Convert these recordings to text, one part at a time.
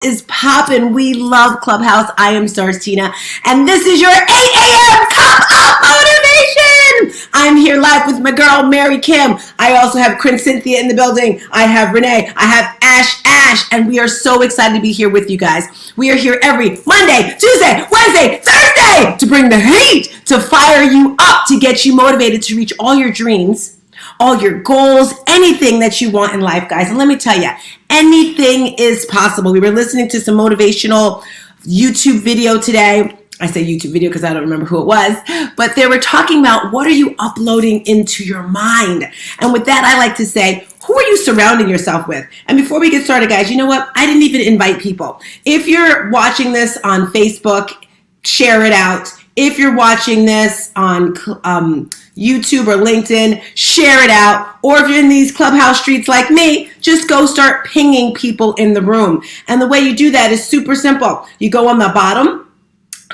Is poppin'. We love Clubhouse. I am Stars Tina, and this is your 8 a.m. Cup of Motivation. I'm here live with my girl, Mary Kim. I also have Quinn Cynthia in the building. I have Renee. I have Ash, and we are so excited to be here with you guys. We are here every Monday, Tuesday, Wednesday, Thursday to bring the heat, to fire you up, to get you motivated to reach all your dreams, all your goals, anything that you want in life, guys. And let me tell you, anything is possible. We were listening to some motivational YouTube video today. I say YouTube video because I don't remember who it was, but they were talking about what are you uploading into your mind? And with that, I like to say, who are you surrounding yourself with? And before we get started, guys, you know what? I didn't even invite people. If you're watching this on Facebook, share it out. If you're watching this on YouTube or LinkedIn, share it out. Or if you're in these Clubhouse streets like me, just go start pinging people in the room. And the way you do that is super simple. You go on the bottom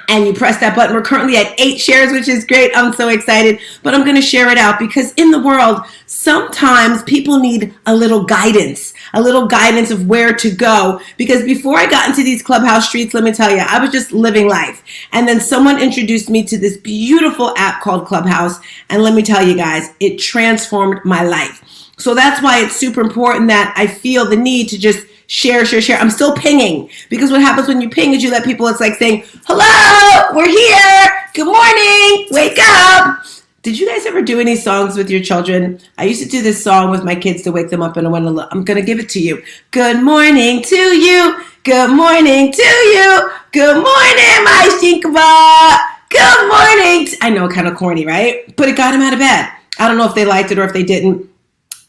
and you press that button. We're currently at 8 shares, which is great. I'm so excited, but I'm going to share it out because in the world, sometimes people need a little guidance of where to go. Because before I got into these Clubhouse streets, let me tell you, I was just living life. And then someone introduced me to this beautiful app called Clubhouse. And let me tell you guys, it transformed my life. So that's why it's super important that I feel the need to just share. I'm still pinging because what happens when you ping is you let people, it's like saying, hello, we're here. Good morning. Wake up. Did you guys ever do any songs with your children? I used to do this song with my kids to wake them up, and I'm going to give it to you. Good morning to you. Good morning to you. Good morning, my Shinkaba. Good morning. I know, kind of corny, right? But it got them out of bed. I don't know if they liked it or if they didn't.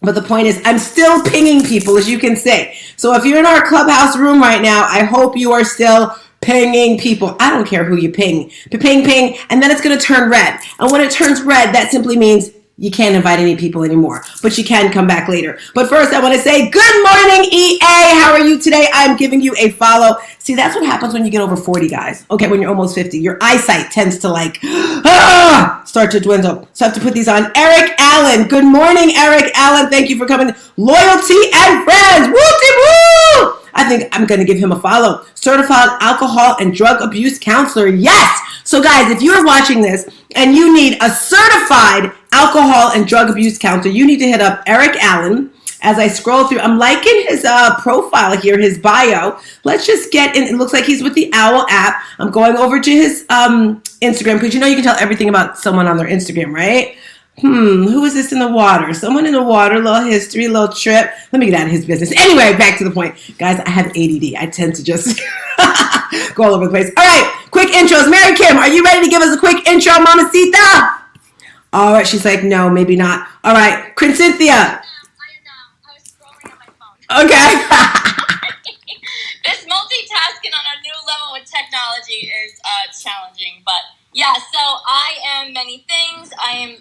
But the point is, I'm still pinging people, as you can see. So if you're in our Clubhouse room right now, I hope you are still pinging people. I don't care who you ping. Ping, and then it's going to turn red. And when it turns red, that simply means you can't invite any people anymore, but you can come back later. But first, I want to say good morning, EA. How are you today? I'm giving you a follow. See, that's what happens when you get over 40, guys. Okay, when you're almost 50, your eyesight tends to start to dwindle. So I have to put these on. Eric Allen. Good morning, Eric Allen. Thank you for coming. Loyalty and friends. Woo-dee-woo! I think I'm going to give him a follow. Certified alcohol and drug abuse counselor. Yes. So guys, if you're watching this and you need a certified alcohol and drug abuse counselor, you need to hit up Eric Allen. As I scroll through, I'm liking his profile here, his bio. Let's just get in. It looks like he's with the Owl app. I'm going over to his Instagram because you know you can tell everything about someone on their Instagram, right? Who is this in the water? Someone in the water, little history, little trip. Let me get out of his business. Anyway, back to the point. Guys, I have ADD. I tend to just go all over the place. All right, quick intros. Mary Kim, are you ready to give us a quick intro, Mamacita? All right, she's like, no, maybe not. All right, Quinn Cynthia. I was scrolling on my phone. Okay. This multitasking on a new level with technology is challenging, but yeah, so I am many things. I am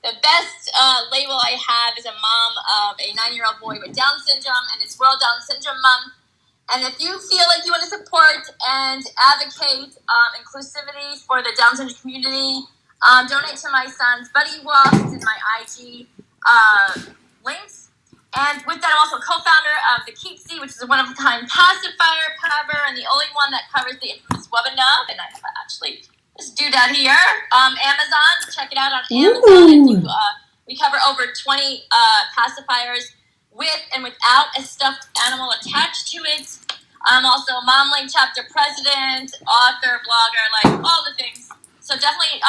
the best label I have is a mom of a 9-year-old boy with Down syndrome, and it's World Down Syndrome Month. And if you feel like you want to support and advocate inclusivity for the Down syndrome community, donate to my son's Buddy Walk. It's in my IG links. And with that, I'm also co-founder of the Keep C, which is a one-of-a-kind pacifier cover, and the only one that covers the infamous Webinub. And I have actually this doodad here. Amazon, check it out on Amazon. We cover over 20 pacifiers with and without a stuffed animal attached to it. I'm also a Untitled Chapter president, author, blogger, like all the things. So definitely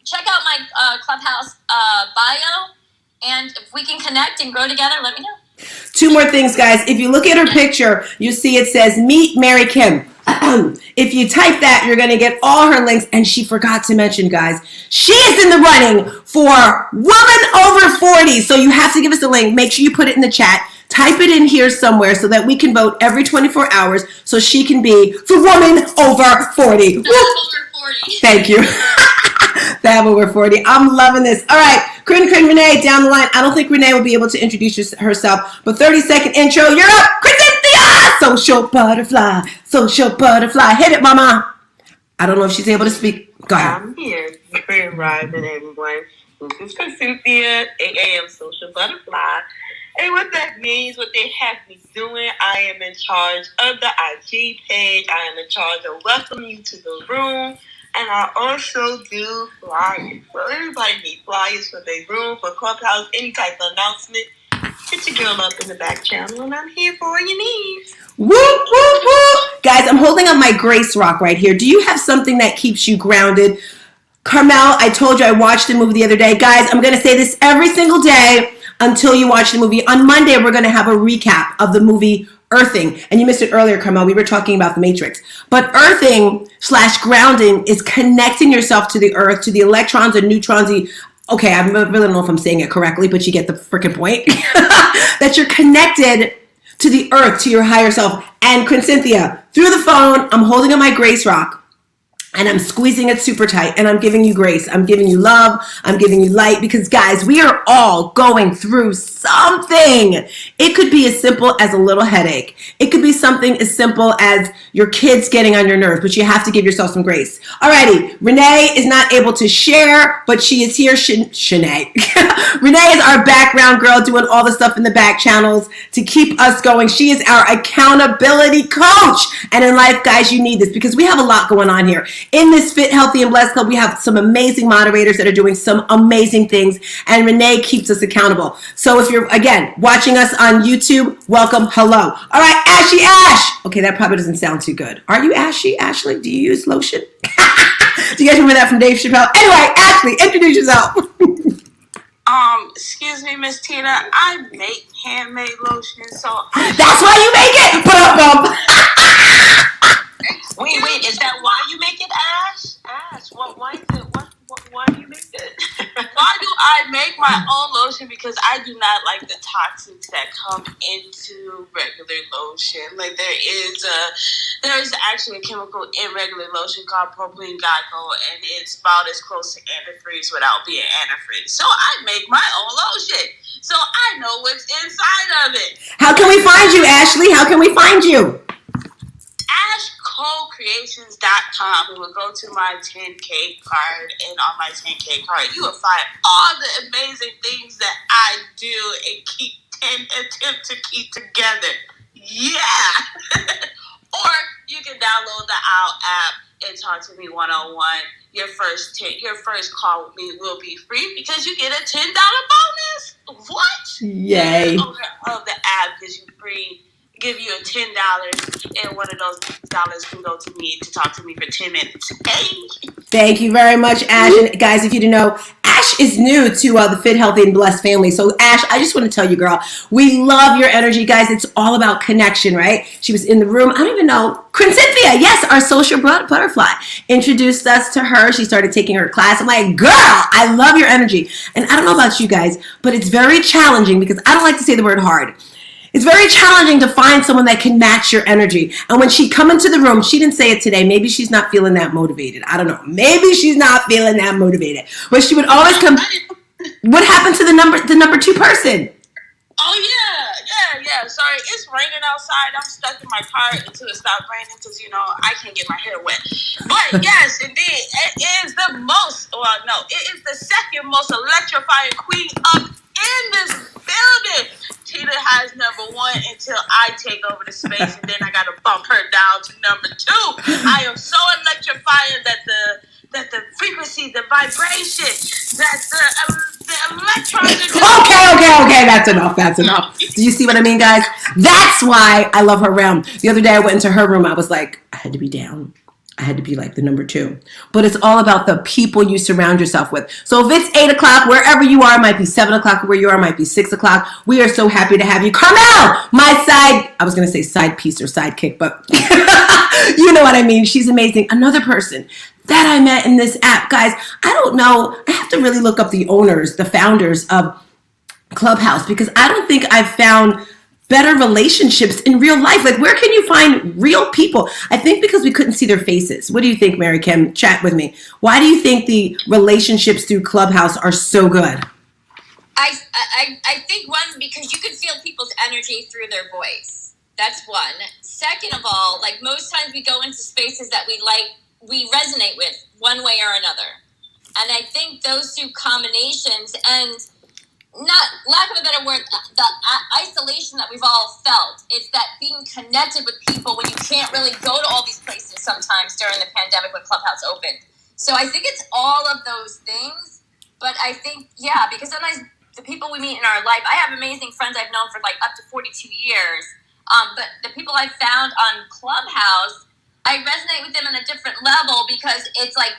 check out my Clubhouse bio. And if we can connect and grow together, let me know. 2 more things, guys. If you look at her picture, you see it says Meet Mary Kim. If you type that, you're going to get all her links. And she forgot to mention, guys, she is in the running for Woman Over 40. So you have to give us the link. Make sure you put it in the chat. Type it in here somewhere so that we can vote every 24 hours so she can be the Woman Over 40. Over 40. Thank you. That over 40. I'm loving this. All right, Quinn, Renee, down the line. I don't think Renee will be able to introduce herself, but 30-second intro. You're up, Quinn Cynthia! Social butterfly. Hit it, mama. I don't know if she's able to speak. Go ahead. I'm here. Grand rising, everyone. This is Quinn Cynthia, 8 a.m. Social Butterfly. And what that means, what they have me doing, I am in charge of the IG page. I am in charge of welcoming you to the room. And I also do flyers. So everybody needs flyers for their room, for Clubhouse, any type of announcement. Hit your girl up in the back channel, and I'm here for all your needs. Woo, woo, woo. Guys, I'm holding up my Grace Rock right here. Do you have something that keeps you grounded? Carmel, I told you I watched the movie the other day. Guys, I'm going to say this every single day until you watch the movie. On Monday, we're going to have a recap of the movie Earthing. And you missed it earlier, Carmel. We were talking about the Matrix. But earthing / grounding is connecting yourself to the earth, to the electrons and neutrons. Okay, I really don't know if I'm saying it correctly, but you get the freaking point. That you're connected to the earth, to your higher self. And Quinn Cynthia, through the phone, I'm holding up my Grace Rock. And I'm squeezing it super tight, and I'm giving you grace. I'm giving you love. I'm giving you light, because guys, we are all going through something. It could be as simple as a little headache. It could be something as simple as your kids getting on your nerves, but you have to give yourself some grace. Alrighty, Renee is not able to share, but she is here. Shanae. Renee is our background girl doing all the stuff in the back channels to keep us going. She is our accountability coach. And in life, guys, you need this, because we have a lot going on here. In this Fit, Healthy, and Blessed Club, we have some amazing moderators that are doing some amazing things, and Renee keeps us accountable. So if you're, again, watching us on YouTube, welcome, hello. All right, Ashy Ash. Okay, that probably doesn't sound too good. Are you Ashy? Ashley, do you use lotion? Do you guys remember that from Dave Chappelle? Anyway, Ashley, introduce yourself. Excuse me, Miss Tina. I make handmade lotion, so that's why you make it. Wait, is that why you make it, Ash? Ash, why is it? Why do you make it? Why do I make my own lotion? Because I do not like the toxins that come into regular lotion. Like there is actually a chemical in regular lotion called propylene glycol, and it's about as close to antifreeze without being antifreeze. So I make my own lotion, so I know what's inside of it. How can we find you, Ashley? How can we find you? AshCoCreations.com. You will go to my 10K card, and on my 10K card, you will find all the amazing things that I do and attempt to keep together. Yeah. Or you can download the OWL app and talk to me one-on-one. Your first call with me will be free, because you get a $10 bonus. What? Yay. Of the app gives you free. Give you a $10, and one of those dollars can go to me to talk to me for 10 minutes. Hey. Thank you very much, Ash. And guys, if you didn't know, Ash is new to the Fit, Healthy, and Blessed family. So Ash, I just want to tell you, girl, we love your energy, guys. It's all about connection, right? She was in the room. I don't even know. Quinn Cynthia, yes, our social butterfly, introduced us to her. She started taking her class. I'm like, girl, I love your energy. And I don't know about you guys, but it's very challenging, because I don't like to say the word hard. It's very challenging to find someone that can match your energy. And when she come into the room, she didn't say it today. Maybe she's not feeling that motivated. I don't know. Maybe she's not feeling that motivated. But she would always come. What happened to the number 2 person? Oh, yeah. Sorry, it's raining outside. I'm stuck in my car until it stops raining, because, I can't get my hair wet. But yes, indeed, it is the second most electrifying queen up in this building. Tina has number 1 until I take over the space, and then I got to bump her down to number 2. I am so electrifying that the frequency, the vibration, that the electrons are Okay, that's enough. Do you see what I mean, guys? That's why I love her realm. The other day I went into her room. I was like, I had to be down. I had to be like the number 2. But it's all about the people you surround yourself with. So if it's 8 o'clock, wherever you are, it might be 7 o'clock where you are, it might be 6 o'clock. We are so happy to have you. Carmel, I was going to say side piece or sidekick, but you know what I mean. She's amazing. Another person that I met in this app. Guys, I don't know. I have to really look up the founders of Clubhouse, because I don't think I've found better relationships in real life. Like, where can you find real people? I think because we couldn't see their faces. What do you think, Mary Kim? Chat with me. Why do you think the relationships through Clubhouse are so good? I think, one, because you can feel people's energy through their voice. That's one. Second of all, like, most times we go into spaces that we resonate with one way or another. And I think those two combinations, and not lack of a better word, the isolation that we've all felt. It's that being connected with people when you can't really go to all these places sometimes during the pandemic when Clubhouse opened. So I think it's all of those things. But I think, yeah, because sometimes the people we meet in our life, I have amazing friends I've known for like up to 42 years. But the people I found on Clubhouse, I resonate with them on a different level because it's like,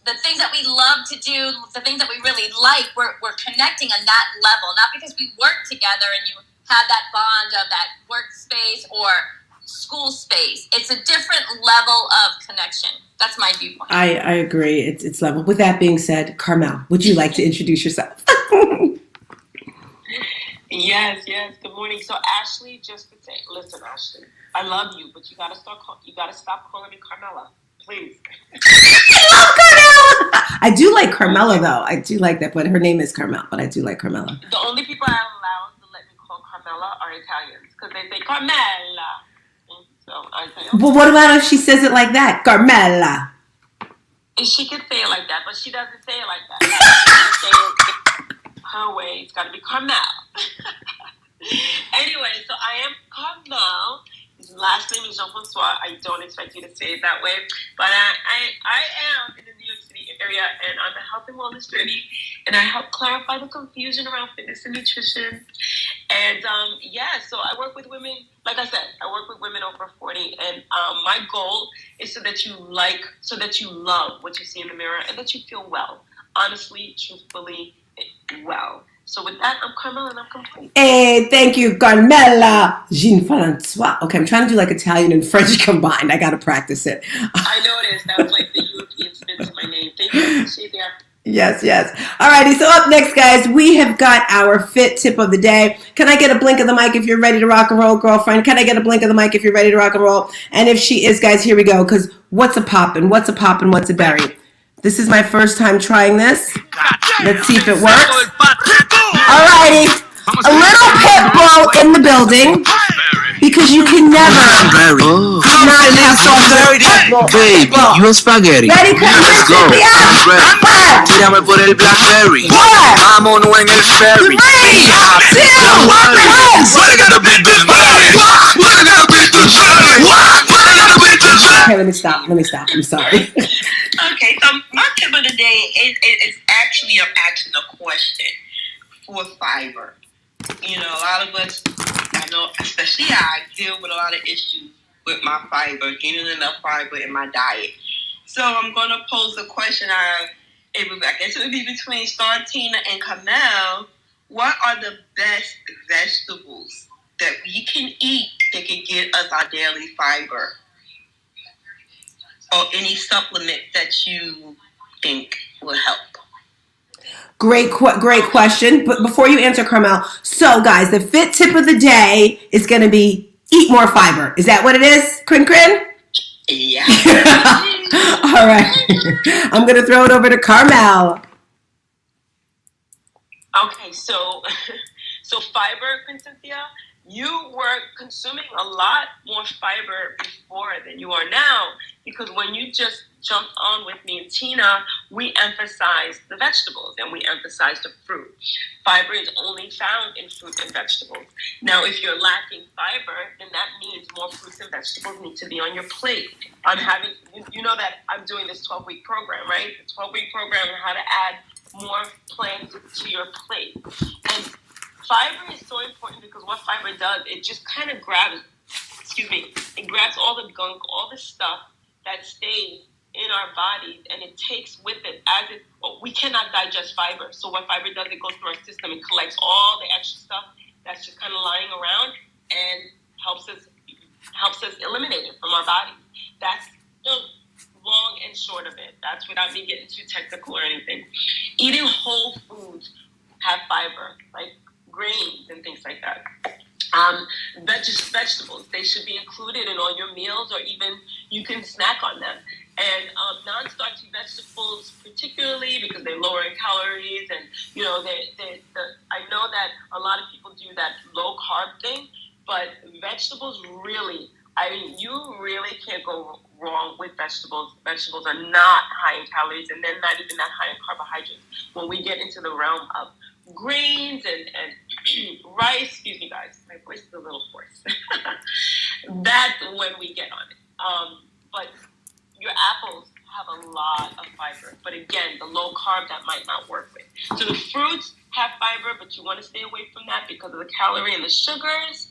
the things that we love to do, the things that we really like, we're connecting on that level. Not because we work together and you have that bond of that workspace or school space. It's a different level of connection. That's my viewpoint. I agree. It's level. With that being said, Carmel, would you like to introduce yourself? Yes. Good morning. So Ashley, just to say, listen, Ashley, I love you, but you gotta stop calling me Carmela. Please. I love Carmela. I do like Carmela, though. I do like that, but her name is Carmel. But I do like Carmela. The only people I'm allowed to let me call Carmela are Italians because they say Carmela. So I say, okay. Well, what about if she says it like that, Carmela? And she can say it like that, but she doesn't say it like that. She say it her way. It's got to be Carmel. Anyway, so I am Carmel. His last name is Jean-Francois. I don't expect you to say it that way. But I am in the New York City area, and I'm a health and wellness journey, and I help clarify the confusion around fitness and nutrition. And, so I work with women, like I said, I work with women over 40, and my goal is so that you love what you see in the mirror, and that you feel well, honestly, truthfully, well. So with that, I'm Carmela and I'm complete. Hey, thank you, Carmela Jean-Francois. Okay, I'm trying to do like Italian and French combined. I got to practice it. I know it is. That was like the European spin to my name. Thank you. Appreciate that. Yes. Alrighty, so up next, guys, we have got our fit tip of the day. Can I get a blink of the mic if you're ready to rock and roll, girlfriend? Can I get a blink of the mic if you're ready to rock and roll? And if she is, guys, here we go, because what's a poppin', what's a berry? This is my first time trying this. Let's see if it works. Alrighty, a little pit bull in the building, because you can never not have strawberry. Baby, you and spaghetti. Ready, Let's go. Tírame por el blackberry. Vámonos en el ferry. 3, 2, 1. Okay, let me stop. I'm sorry. Okay, so my tip of the day is actually a question for fiber. You know, a lot of us, I know, especially I deal with a lot of issues with my fiber, getting enough fiber in my diet. So I'm going to pose a question. I guess it would be between Startina and Carmel. What are the best vegetables that we can eat that can get us our daily fiber? Or any supplement that you think will help? Great question. But before you answer, Carmel, so guys, the fit tip of the day is going to be eat more fiber. Is that what it is, Crin? Yeah. All right. I'm going to throw it over to Carmel. Okay, so fiber, Cynthia, you were consuming a lot more fiber before than you are now, because when you just jumped on with me and Tina, we emphasized the vegetables and we emphasized the fruit. Fiber is only found in fruit and vegetables. Now, if you're lacking fiber, then that means more fruits and vegetables need to be on your plate. I'm having, you know that I'm doing this 12-week program, right? The 12-week program on how to add more plants to your plate. And fiber is so important because what fiber does, it just kind of grabs all the gunk, all the stuff that stays in our bodies, and it takes with it we cannot digest fiber. So what fiber does, it goes through our system and collects all the extra stuff that's just kind of lying around and helps us eliminate it from our bodies. That's the long and short of it. That's without me getting too technical or anything. Eating whole foods have fiber, like grains and things like that. Vegetables, they should be included in all your meals, or even you can snack on them. And non-starchy vegetables, particularly because they lower in calories, and you know, I know that a lot of people do that low carb thing, but vegetables really, you really can't go wrong with vegetables. Vegetables are not high in calories, and they're not even that high in carbohydrates. When we get into the realm of grains and rice. Excuse me, guys. My voice is a little hoarse. That's when we get on it. But your apples have a lot of fiber. But again, the low carb, that might not work with. So the fruits have fiber, but you want to stay away from that because of the calorie and the sugars.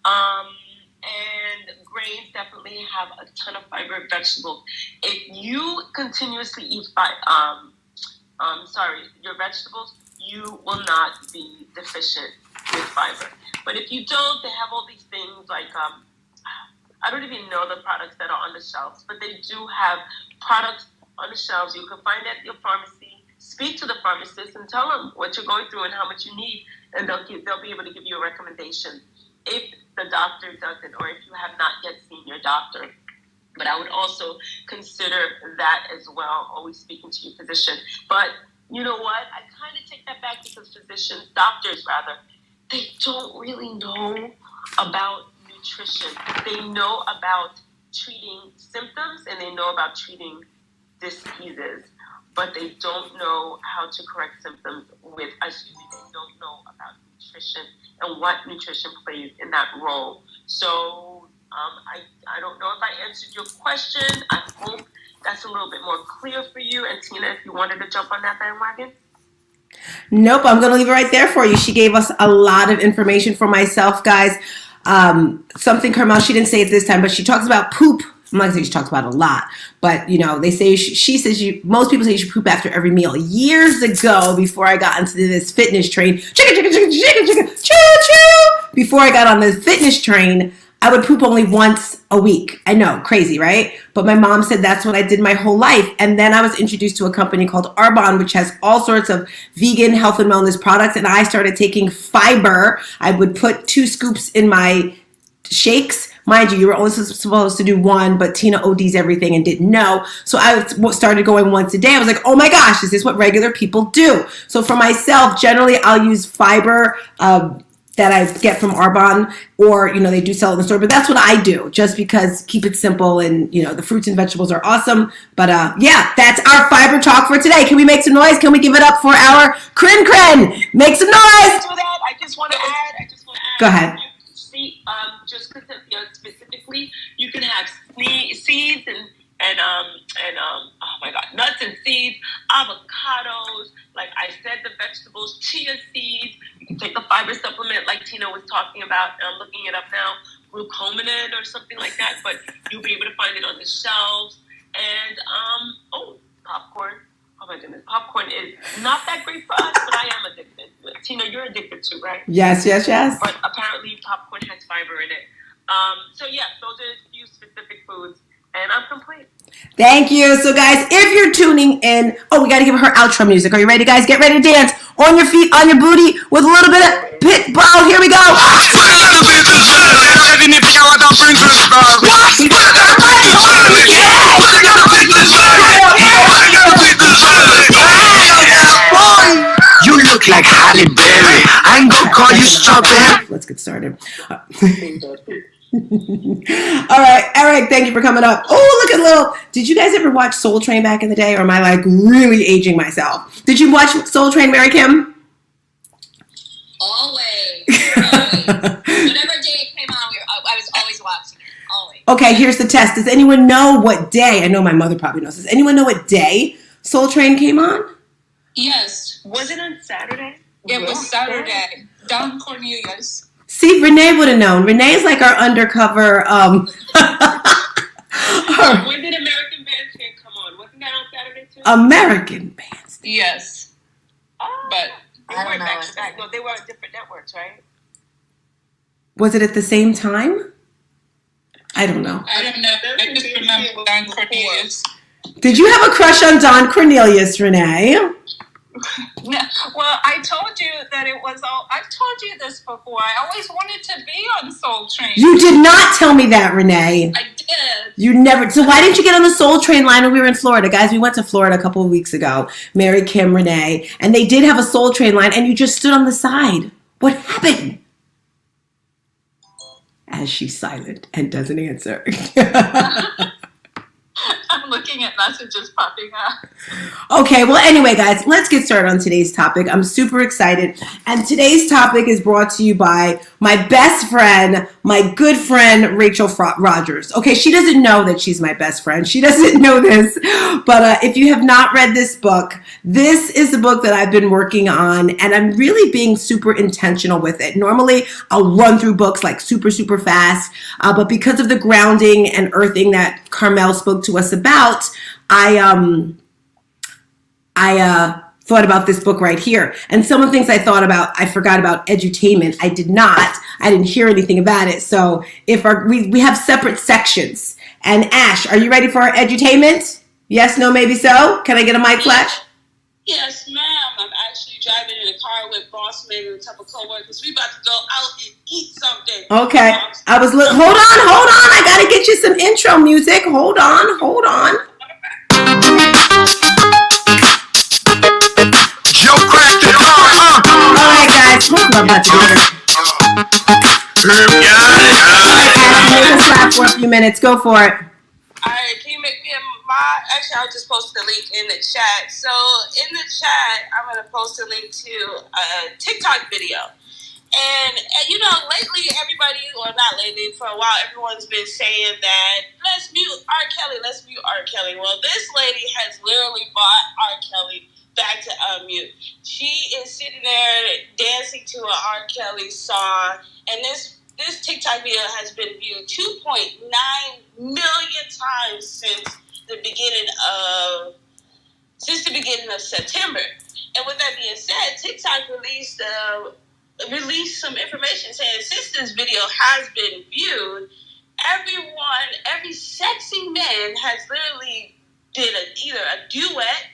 And grains definitely have a ton of fiber. Vegetables. If you continuously eat your vegetables, you will not be deficient with fiber. But if you don't, they have all these things like I don't even know the products that are on the shelves, but they do have products on the shelves. You can find at your pharmacy. Speak to the pharmacist and tell them what you're going through and how much you need, and they'll be able to give you a recommendation if the doctor doesn't, or if you have not yet seen your doctor. But I would also consider that as well, always speaking to your physician. But you know what? I kind of take that back because doctors rather, they don't really know about nutrition. They know about treating symptoms and they know about treating diseases, but they don't know how to correct symptoms they don't know about nutrition and what nutrition plays in that role. So I don't know if I answered your question. I hope that's a little bit more clear for you. And Tina, if you wanted to jump on that bandwagon. Nope, I'm going to leave it right there for you. She gave us a lot of information for myself, guys. Something Carmel, she didn't say it this time, but she talks about poop. I'm not going to say she talks about it a lot, but they say she says most people say you should poop after every meal. Years ago, before I got into this fitness train, before I got on the fitness train, I would poop only once a week. I know, crazy, right? But my mom said that's what I did my whole life. And then I was introduced to a company called Arbonne, which has all sorts of vegan health and wellness products. And I started taking fiber. I would put 2 scoops in my shakes. Mind you were only supposed to do 1, but Tina ODs everything and didn't know. So I started going once a day. I was like, oh my gosh, is this what regular people do? So for myself, generally I'll use fiber that I get from Arbonne, or, they do sell it in the store, but that's what I do, just because keep it simple, and, the fruits and vegetables are awesome. But that's our fiber talk for today. Can we make some noise? Can we give it up for our Crin? Make some noise! Do that. I just want to add. Go ahead. See, just specifically, you can have seeds and oh my God, nuts and seeds, avocados, like I said, the vegetables, chia seeds. You can take a fiber supplement like Tina was talking about. I'm looking it up now, glucomanide or something like that, but you'll be able to find it on the shelves. And popcorn. Oh my goodness, popcorn is not that great for us, but I am addicted. Tina, you're addicted too, right? Yes. But apparently popcorn has fiber in it. So yeah, those are a few specific foods. And I'm complete. Thank you. So, guys, if you're tuning in, we got to give her outro music. Are you ready, guys? Get ready to dance on your feet, on your booty, with a little bit of pitbull. Here we go. You look like Halle Berry. I'm gonna call you strawberry. Let's get started. All right, Eric, thank you for coming up. Oh, look at did you guys ever watch Soul Train back in the day, or am I like really aging myself? Did you watch Soul Train, Mary Kim? Always. Whatever day it came on, I was always watching it. Always. Okay, here's the test. Does anyone know what day? I know my mother probably knows. Does anyone know what day Soul Train came on? Yes. Was it on Saturday? It was Saturday. Don Cornelius. See, Renee would have known. Renee's like our undercover. When did American Bandstand come on? Wasn't that on Saturday too? American Bandstand. Yes. But they weren't back to back. No, they were on different networks, right? Was it at the same time? I don't know. I don't know. I just remember Don Cornelius. Did you have a crush on Don Cornelius, Renee? No, well, I told you that it was all. I've told you this before. I always wanted to be on Soul Train. You did not tell me that, Renee. I did. You never. So why didn't you get on the Soul Train line when we were in Florida? Guys, we went to Florida a couple of weeks ago. Mary, Kim, Renee. And they did have a Soul Train line, and you just stood on the side. What happened? As she's silent and doesn't answer. I'm looking looking at messages popping up. Okay, well, anyway, guys, let's get started on today's topic. I'm super excited. And today's topic is brought to you by my best friend, my good friend, Rachel Rodgers. Okay, she doesn't know that she's my best friend. She doesn't know this. But if you have not read this book, this is the book that I've been working on, and I'm really being super intentional with it. Normally, I'll run through books like super, super fast. But because of the grounding and earthing that Carmel spoke to us about, I thought about this book right here. And some of the things I thought about, I forgot about edutainment. I didn't hear anything about it. So if we have separate sections. And Ash, are you ready for our edutainment? Yes, no, maybe so? Can I get a mic flash? Yes, ma'am. I'm actually driving in a car with boss man and a couple coworkers. We about to go out and eat something. Okay. Hold on. I got to get you some intro music. Hold on. Joe cracked it on. All right, guys. I'm about to do it. Make us laugh for a few minutes. Go for it. All right, can you make me a mod? Actually, I'll just post the link in the chat. So in the chat, I'm going to post a link to a TikTok video. And lately, everybody, or not lately, for a while, everyone's been saying that, let's mute R. Kelly. Well, this lady has literally brought R. Kelly back to unmute. She is sitting there dancing to an R. Kelly song, and this TikTok video has been viewed 2.9 million times since the beginning of September. And with that being said, TikTok released some information saying since this video has been viewed, every sexy man has literally did either a duet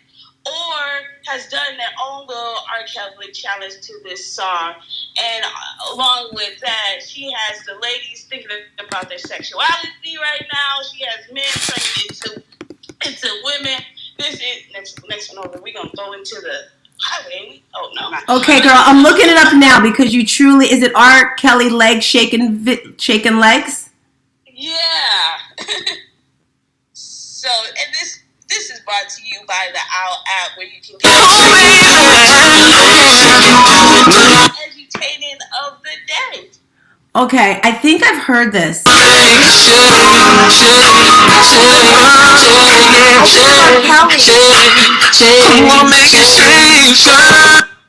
or has done their own little R. Kelly challenge to this song. And along with that, she has the ladies thinking about their sexuality right now. She has men turning into women. This is next one over. We're gonna go into the highway. Oh no. Okay, girl, I'm looking it up now because you truly, is it R. Kelly legs shaking legs? Yeah. So, and this is brought to you by the OWL app, where you can get edutainment of the day. Okay, I think I've heard this.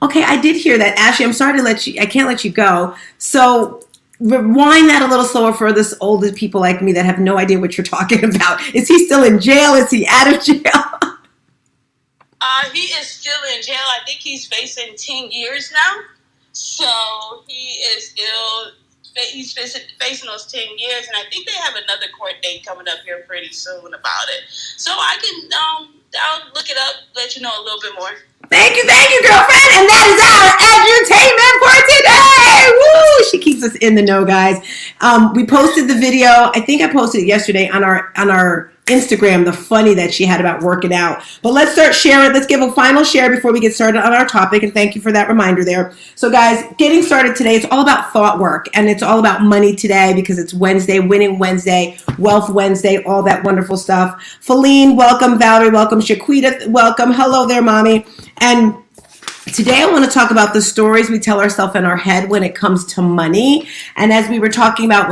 Okay, I did hear that. Ashley, I'm sorry I can't let you go. So rewind that a little slower for this older people like me that have no idea what you're talking about. Is he still in jail? Is he out of jail? He is still in jail. I think he's facing 10 years now. So he's facing those 10 years, and I think they have another court date coming up here pretty soon about it. So I can I'll look it up, let you know a little bit more. Thank you, girlfriend. And that is our entertainment for today. Woo! She keeps us in the know, guys. We posted the video. I think I posted it yesterday on our Instagram, the funny that she had about working out. But let's start sharing. Let's give a final share before we get started on our topic. And thank you for that reminder there. So guys, getting started today, it's all about thought work. And it's all about money today because it's Wednesday, Winning Wednesday, Wealth Wednesday, all that wonderful stuff. Feline, welcome. Valerie, welcome. Shaquita, welcome. Hello there, mommy. And today I want to talk about the stories we tell ourselves in our head when it comes to money. And as we were talking about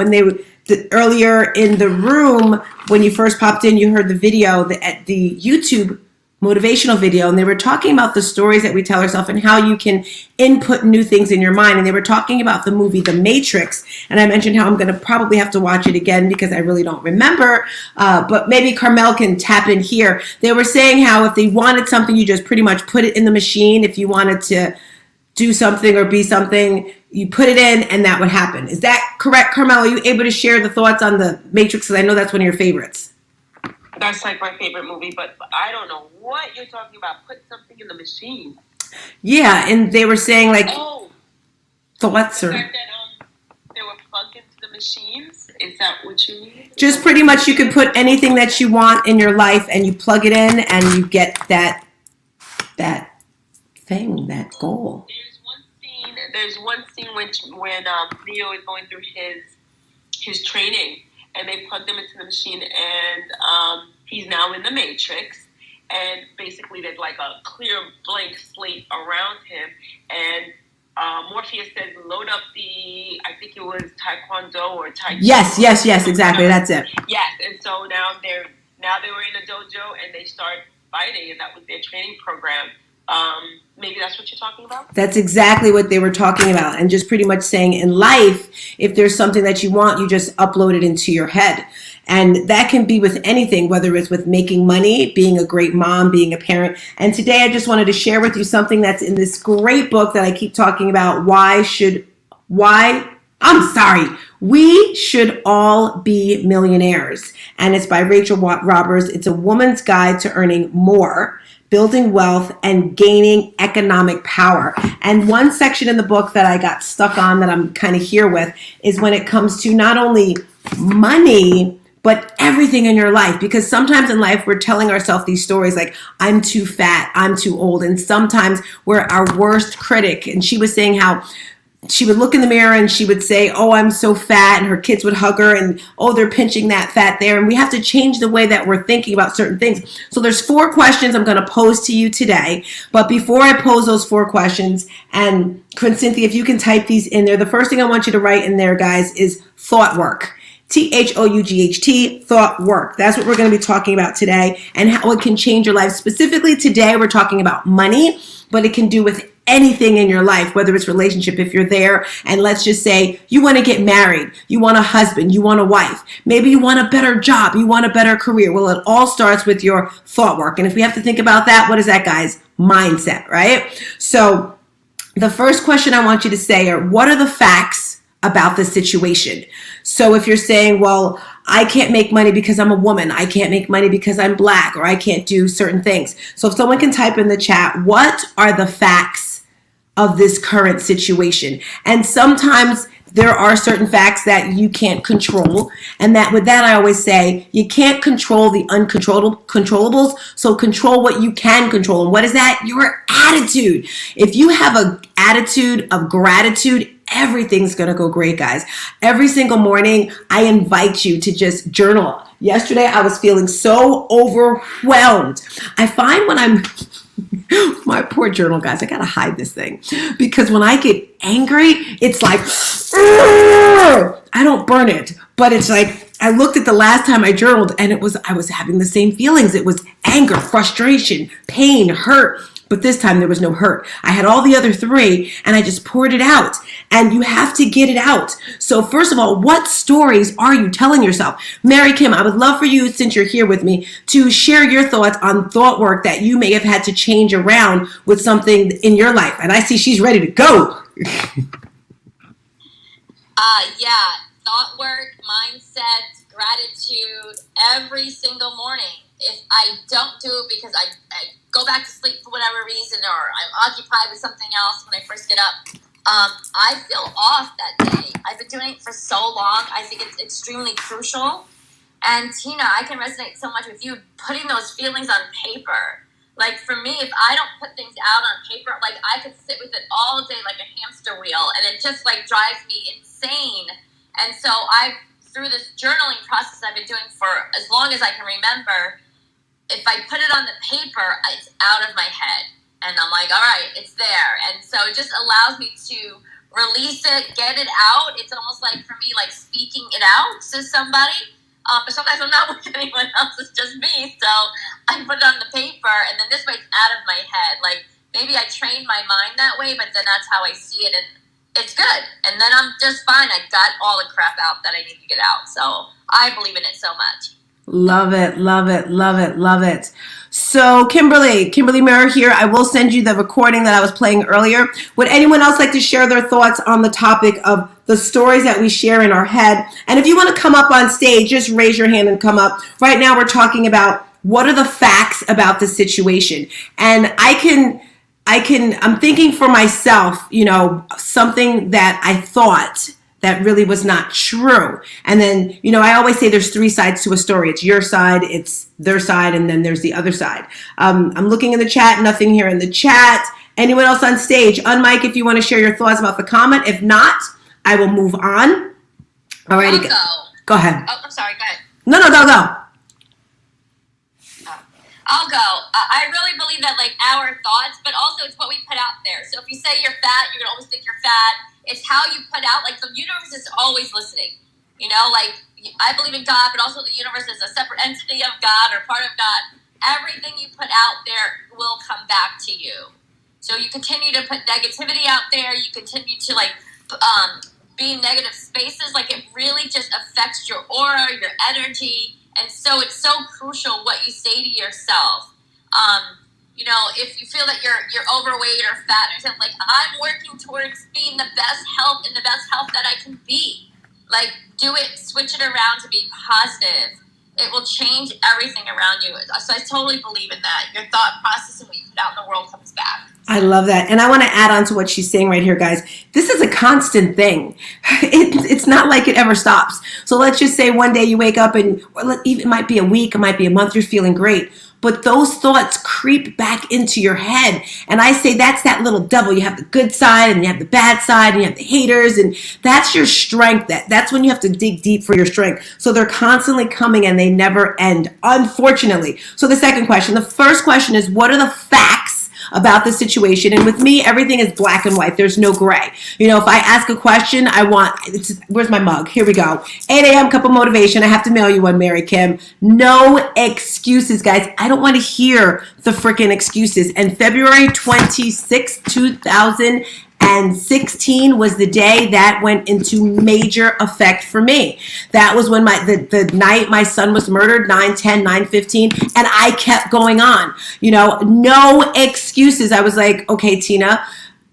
earlier in the room, when you first popped in, you heard the video, the YouTube motivational video, and they were talking about the stories that we tell ourselves and how you can input new things in your mind. And they were talking about the movie The Matrix, and I mentioned how I'm going to probably have to watch it again because I really don't remember, but maybe Carmel can tap in here. They were saying how if they wanted something, you just pretty much put it in the machine. If you wanted to do something or be something, you put it in and that would happen. Is that correct, Carmel? Are you able to share the thoughts on The Matrix? Because I know that's one of your favorites. That's like my favorite movie, but I don't know what you're talking about. Put something in the machine. Yeah, and they were saying thoughts or... The fact that they were plugged into the machines? Is that what you mean? Just pretty much you could put anything that you want in your life and you plug it in and you get that thing, that goal. There's one scene when Neo is going through his training, and they plugged him into the machine, and he's now in the Matrix. And basically, there's like a clear blank slate around him, and Morpheus said, "Load up the, I think it was Taekwondo or Tai Chi." Yes, exactly. That's it. Yes, and so now they were in a dojo and they started fighting, and that was their training program. Maybe that's what you're talking about? That's exactly what they were talking about. And just pretty much saying in life, if there's something that you want, you just upload it into your head. And that can be with anything, whether it's with making money, being a great mom, being a parent. And today I just wanted to share with you something that's in this great book that I keep talking about. We should all be millionaires. And it's by Rachel Rodgers. It's a woman's guide to earning more, building wealth, and gaining economic power. And one section in the book that I got stuck on that I'm kind of here with is when it comes to not only money, but everything in your life. Because sometimes in life, we're telling ourselves these stories like, I'm too fat, I'm too old. And sometimes we're our worst critic. And she was saying how she would look in the mirror and she would say, oh, I'm so fat. And her kids would hug her and, oh, they're pinching that fat there. And we have to change the way that we're thinking about certain things. So there's 4 questions I'm going to pose to you today. But before I pose those 4 questions, and Cynthia, if you can type these in there, the first thing I want you to write in there, guys, is thought work. THOUGHT, thought work. That's what we're going to be talking about today and how it can change your life. Specifically today, we're talking about money, but it can do with anything in your life, whether it's relationship, if you're there, and let's just say you want to get married, you want a husband, you want a wife, maybe you want a better job, you want a better career. Well, it all starts with your thought work. And if we have to think about that, what is that, guys? Mindset, right? So the first question I want you to say are, what are the facts about the situation? So if you're saying, well, I can't make money because I'm a woman, I can't make money because I'm black, or I can't do certain things. So if someone can type in the chat, what are the facts of this current situation? And sometimes there are certain facts that you can't control. And that with that, I always say, you can't control the controllables. So control what you can control. And what is that? Your attitude. If you have an attitude of gratitude, everything's going to go great, guys. Every single morning, I invite you to just journal. Yesterday, I was feeling so overwhelmed. I find when I'm my poor journal, guys, I gotta hide this thing because when I get angry, it's like I don't burn it, but it's like I looked at the last time I journaled and I was having the same feelings. It was anger, frustration, pain, hurt. But this time there was no hurt. I had all the other 3 and I just poured it out. And you have to get it out. So first of all, what stories are you telling yourself? Mary Kim, I would love for you, since you're here with me, to share your thoughts on thought work that you may have had to change around with something in your life. And I see she's ready to go. Yeah, thought work, mindset, gratitude, every single morning. If I don't do it because I go back to sleep for whatever reason, or I'm occupied with something else when I first get up, I feel off that day. I've been doing it for so long. I think it's extremely crucial. And Tina, I can resonate so much with you putting those feelings on paper. Like for me, if I don't put things out on paper, like I could sit with it all day like a hamster wheel, and it just like drives me insane. And so through this journaling process I've been doing for as long as I can remember, if I put it on the paper, it's out of my head. And I'm like, all right, it's there. And so it just allows me to release it, get it out. It's almost like, for me, like speaking it out to somebody. But sometimes I'm not with anyone else. It's just me. So I put it on the paper, and then this way it's out of my head. Like, maybe I trained my mind that way, but then that's how I see it. And it's good. And then I'm just fine. I got all the crap out that I need to get out. So I believe in it so much. Love it, love it, love it, love it. So Kimberly Mirror here. I will send you the recording that I was playing earlier. Would anyone else like to share their thoughts on the topic of the stories that we share in our head? And if you want to come up on stage, just raise your hand and come up. Right now we're talking about what are the facts about the situation. And I'm thinking for myself, something that I thought that really was not true. And then, I always say there's 3 sides to a story. It's your side, it's their side, and then there's the other side. I'm looking in the chat, nothing here in the chat. Anyone else on stage? Unmic if you want to share your thoughts about the comment. If not, I will move on. Alrighty. Go ahead. Oh, I'm sorry. Go ahead. No, go. I'll go. I really believe that, like, our thoughts, but also it's what we put out there. So if you say you're fat, you're going to always think you're fat. It's how you put out, like, the universe is always listening. You know, like, I believe in God, but also the universe is a separate entity of God or part of God. Everything you put out there will come back to you. So you continue to put negativity out there. You continue to, like, be in negative spaces. Like, it really just affects your aura, your energy. And so it's so crucial what you say to yourself. You know, if you feel that you're overweight or fat or something, like, I'm working towards being the best health and the best health that I can be. Like, do it, switch it around to be positive. It will change everything around you. So I totally believe in that. Your thought process and what you put out in the world comes back. I love that. And I want to add on to what she's saying right here, guys. This is a constant thing. It's not like it ever stops. So let's just say one day you wake up and it might be a week, it might be a month, you're feeling great. But those thoughts creep back into your head. And I say that's that little devil. You have the good side and you have the bad side and you have the haters. And that's your strength. That's when you have to dig deep for your strength. So they're constantly coming and they never end, unfortunately. So the second question, the first question is, what are the facts about the situation? And with me, everything is black and white. There's no gray. You know, if I ask a question, where's my mug? Here we go. 8 a.m. cup of motivation. I have to mail you one, Mary Kim. No excuses, guys. I don't want to hear the freaking excuses. And February 26, 2016 was the day that went into major effect for me. That was when the night my son was murdered, 9/10, 9/15, and I kept going on. You know, no excuses. I was like, okay, Tina,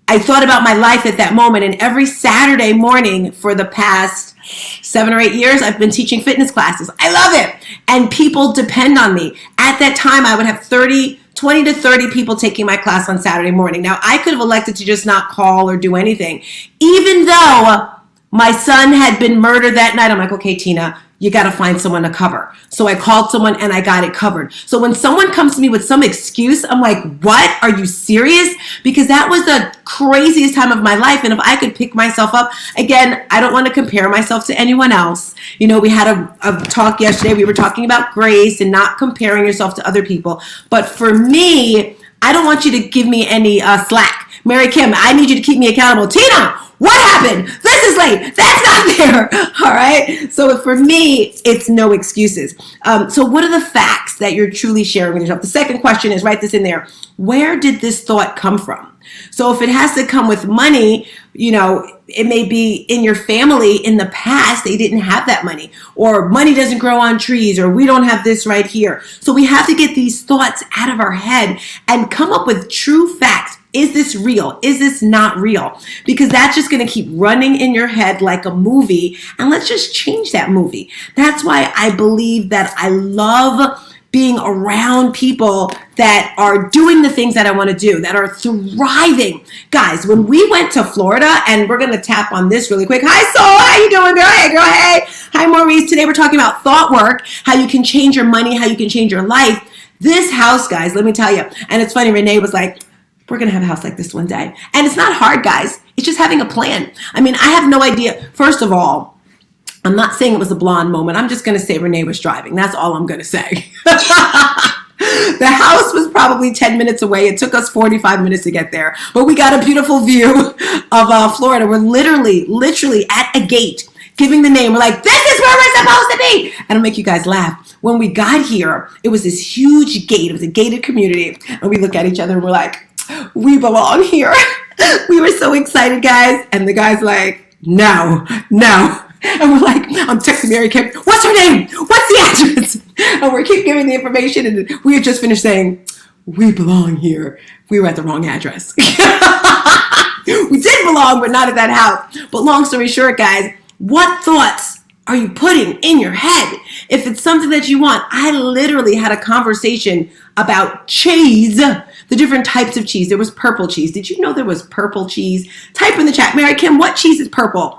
I thought about my life at that moment, and every Saturday morning for the past 7 or 8 years, I've been teaching fitness classes. I love it. And people depend on me. At that time, I would have 20 to 30 people taking my class on Saturday morning. Now, I could have elected to just not call or do anything. Even though my son had been murdered that night, I'm like, okay, Tina, you got to find someone to cover. So I called someone and I got it covered. So when someone comes to me with some excuse, I'm like, what? Are you serious? Because that was the craziest time of my life. And if I could pick myself up, again, I don't want to compare myself to anyone else. You know, we had a talk yesterday. We were talking about grace and not comparing yourself to other people. But for me, I don't want you to give me any slack. Mary Kim, I need you to keep me accountable. Tina, what happened? This is late. That's not there. All right. So for me, it's no excuses. So what are the facts that you're truly sharing with yourself? The second question is, write this in there. Where did this thought come from? So if it has to come with money, you know, it may be in your family in the past, they didn't have that money, or money doesn't grow on trees, or we don't have this right here. So we have to get these thoughts out of our head and come up with true facts. Is this real? Is this not real? Because that's just going to keep running in your head like a movie. And let's just change that movie. That's why I believe that I love being around people that are doing the things that I want to do, that are thriving. Guys, when we went to Florida, and we're going to tap on this really quick. Hi, Soul. How you doing, girl? Hey, girl. Hey. Hi, Maurice. Today we're talking about thought work, how you can change your money, how you can change your life. This house, guys, let me tell you. And it's funny, Renee was like, we're going to have a house like this one day. And it's not hard, guys. It's just having a plan. I mean, I have no idea. First of all, I'm not saying it was a blonde moment. I'm just going to say Renee was driving. That's all I'm going to say. The house was probably 10 minutes away. It took us 45 minutes to get there. But we got a beautiful view of Florida. We're literally at a gate giving the name. We're like, this is where we're supposed to be. And I'll make you guys laugh. When we got here, it was this huge gate. It was a gated community. And we look at each other and we're like, we belong here. We were so excited, guys. And the guy's like, no. And we're like, I'm texting Mary Kim, what's her name? What's the address? And we keep giving the information. And we had just finished saying, we belong here. We were at the wrong address. We did belong, but not at that house. But long story short, guys, what thoughts are you putting in your head? If it's something that you want, I literally had a conversation about cheese, the different types of cheese. There was purple cheese. Did you know there was purple cheese? Type in the chat, Mary Kim, what cheese is purple?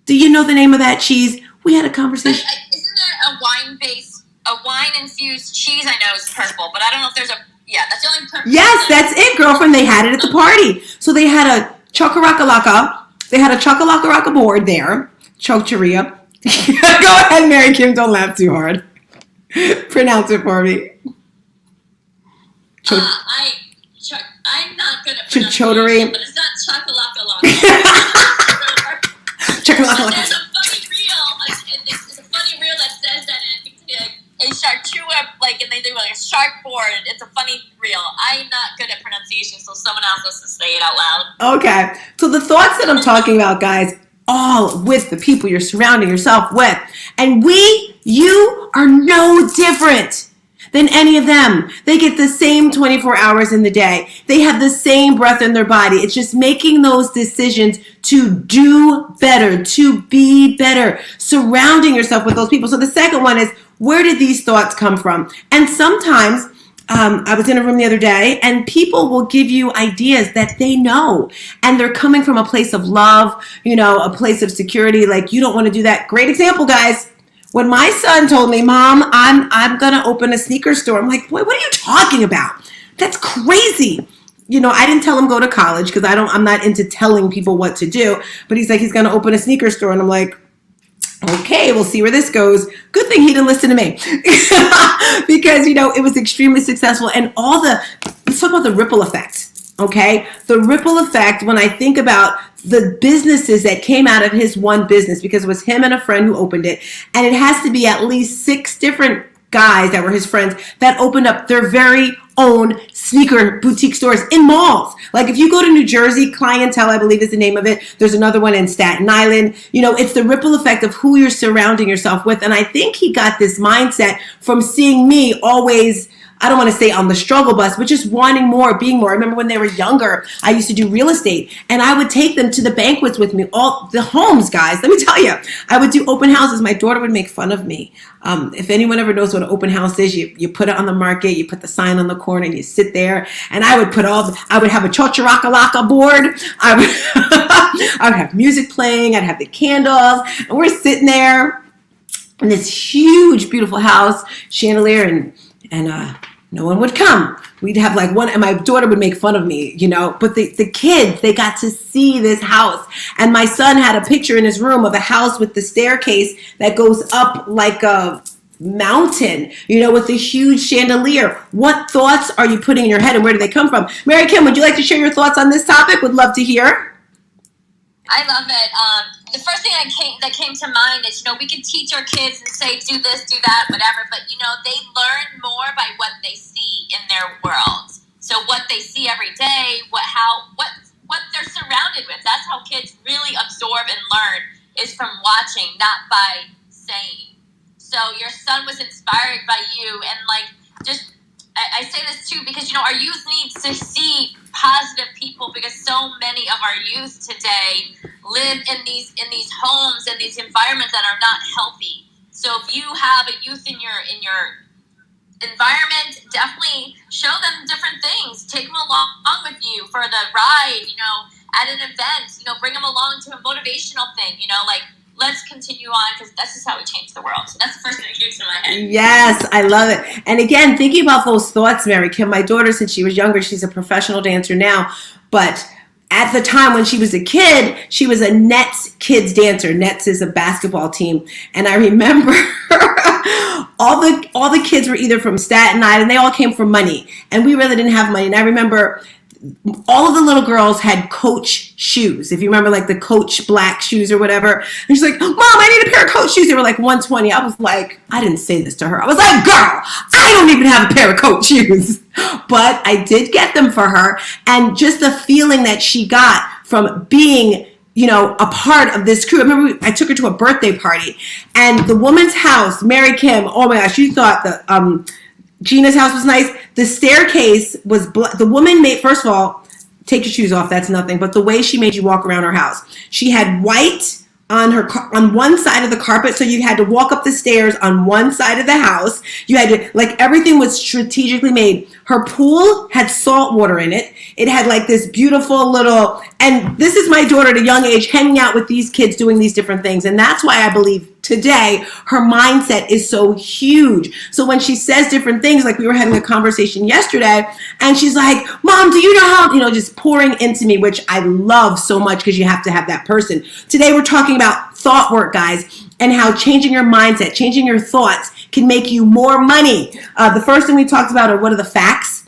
Do you know the name of that cheese? We had a conversation. Isn't there a wine-infused cheese I know is purple, but I don't know if there's that's the only purple. Yes, that's it, girlfriend. They had it at the party. So they had a chocolate-laka board there, chocolate Go ahead, Mary Kim. Don't laugh too hard. Pronounce it for me. I'm not good at Chochotery. pronunciation, but it's not chakalaka-laka. Chakalaka-laka. There's a funny reel, it's a funny reel that says that in Sharktura, like, and they do like a shark board. It's a funny reel. I'm not good at pronunciation, so someone else has to say it out loud. Okay. So the thoughts that I'm talking about, guys, all with the people you're surrounding yourself with. And you are no different than any of them. They get the same 24 hours in the day. They have the same breath in their body. It's just making those decisions to do better, to be better, surrounding yourself with those people. So the second one is, where did these thoughts come from? And sometimes, I was in a room the other day, and people will give you ideas that they know, and they're coming from a place of love, a place of security. Like, you don't want to do that. Great example, guys. When my son told me, Mom, I'm gonna open a sneaker store, I'm like, what are you talking about? That's crazy. I didn't tell him go to college because I'm not into telling people what to do. But he's like, he's gonna open a sneaker store, and I'm like, okay, we'll see where this goes. Good thing he didn't listen to me because, it was extremely successful. And let's talk about the ripple effect, okay? The ripple effect, when I think about the businesses that came out of his one business, because it was him and a friend who opened it. And it has to be at least 6 different guys that were his friends that opened up their very own sneaker boutique stores in malls. Like, if you go to New Jersey, Clientele, I believe is the name of it. There's another one in Staten Island. It's the ripple effect of who you're surrounding yourself with. And I think he got this mindset from seeing me always, I don't want to say on the struggle bus, but just wanting more, being more. I remember when they were younger, I used to do real estate, and I would take them to the banquets with me, all the homes, guys. Let me tell you, I would do open houses. My daughter would make fun of me. If anyone ever knows what an open house is, you put it on the market, you put the sign on the corner, and you sit there. And I would have a chocharakalaka board. I would have music playing. I'd have the candles, and we're sitting there in this huge, beautiful house, chandelier, and no one would come. We'd have like one, and my daughter would make fun of me, but the kids, they got to see this house. And my son had a picture in his room of a house with the staircase that goes up like a mountain, with a huge chandelier. What thoughts are you putting in your head, and where do they come from? Mary Kim, would you like to share your thoughts on this topic? Would love to hear. I love it. The first thing that came to mind is, we can teach our kids and say, do this, do that, whatever, but, they learn more by what they see in their world. So what they see every day, what they're surrounded with, that's how kids really absorb and learn, is from watching, not by saying. So your son was inspired by you, and I say this too because, our youth needs to see positive people, because so many of our youth today live in these homes and these environments that are not healthy. So if you have a youth in your environment, definitely show them different things. Take them along with you for the ride, at an event, bring them along to a motivational thing, let's continue on, because that's just how we change the world. So that's the first thing that came to my head. Yes, I love it. And again, thinking about those thoughts, Mary Kim, my daughter, since she was younger, she's a professional dancer now, but at the time when she was a kid, she was a Nets kids dancer. Nets is a basketball team. And I remember all the kids were either from Staten Island, they all came from money. And we really didn't have money. And I remember all of the little girls had Coach shoes. If you remember, like the Coach black shoes or whatever. And she's like, Mom, I need a pair of Coach shoes. They were like $120. I was like, I didn't say this to her. I was like, girl, I don't even have a pair of Coach shoes. But I did get them for her. And just the feeling that she got from being, a part of this crew. I remember I took her to a birthday party, and the woman's house, Mary Kim, oh my gosh, you thought Gina's house was nice. The staircase was the woman made, first of all, take your shoes off, that's nothing, but the way she made you walk around her house. She had white on one side of the carpet, so you had to walk up the stairs on one side of the house. You had to, everything was strategically made. Her pool had salt water in it. It had this beautiful little, and this is my daughter at a young age hanging out with these kids doing these different things. And that's why I believe today her mindset is so huge. So when she says different things, like we were having a conversation yesterday, and she's like, Mom, do you know how, just pouring into me, which I love so much, because you have to have that person. Today we're talking about thought work, guys. and how changing your mindset, changing your thoughts can make you more money. The first thing we talked about are what are the facts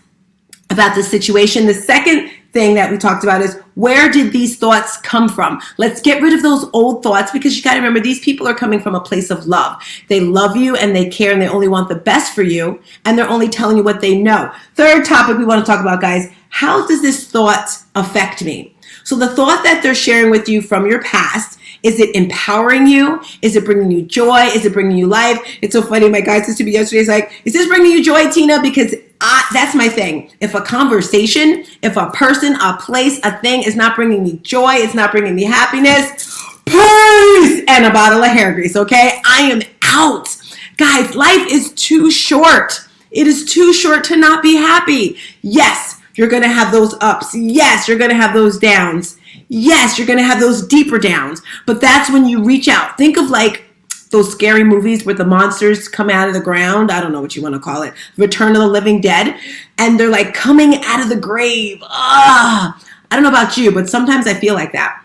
about the situation. The second thing that we talked about is where did these thoughts come from? Let's get rid of those old thoughts, because you got to remember these people are coming from a place of love. They love you and they care and they only want the best for you, and they're only telling you what they know. Third topic we want to talk about, guys, how does this thought affect me? So the thought that they're sharing with you from your past, is it empowering you? Is it bringing you joy? Is it bringing you life? It's so funny. My guy said to me yesterday, he's like, is this bringing you joy, Tina? Because that's my thing. If a conversation, if a person, a place, a thing is not bringing me joy, it's not bringing me happiness, peace, and a bottle of hair grease, okay? I am out. Guys, life is too short. It is too short to not be happy. Yes, you're going to have those ups. Yes, you're going to have those downs. Yes, you're going to have those deeper downs, but that's when you reach out. Think of like those scary movies where the monsters come out of the ground. I don't know what you want to call it. Return of the Living Dead. And they're like coming out of the grave. I don't know about you, but sometimes I feel like that.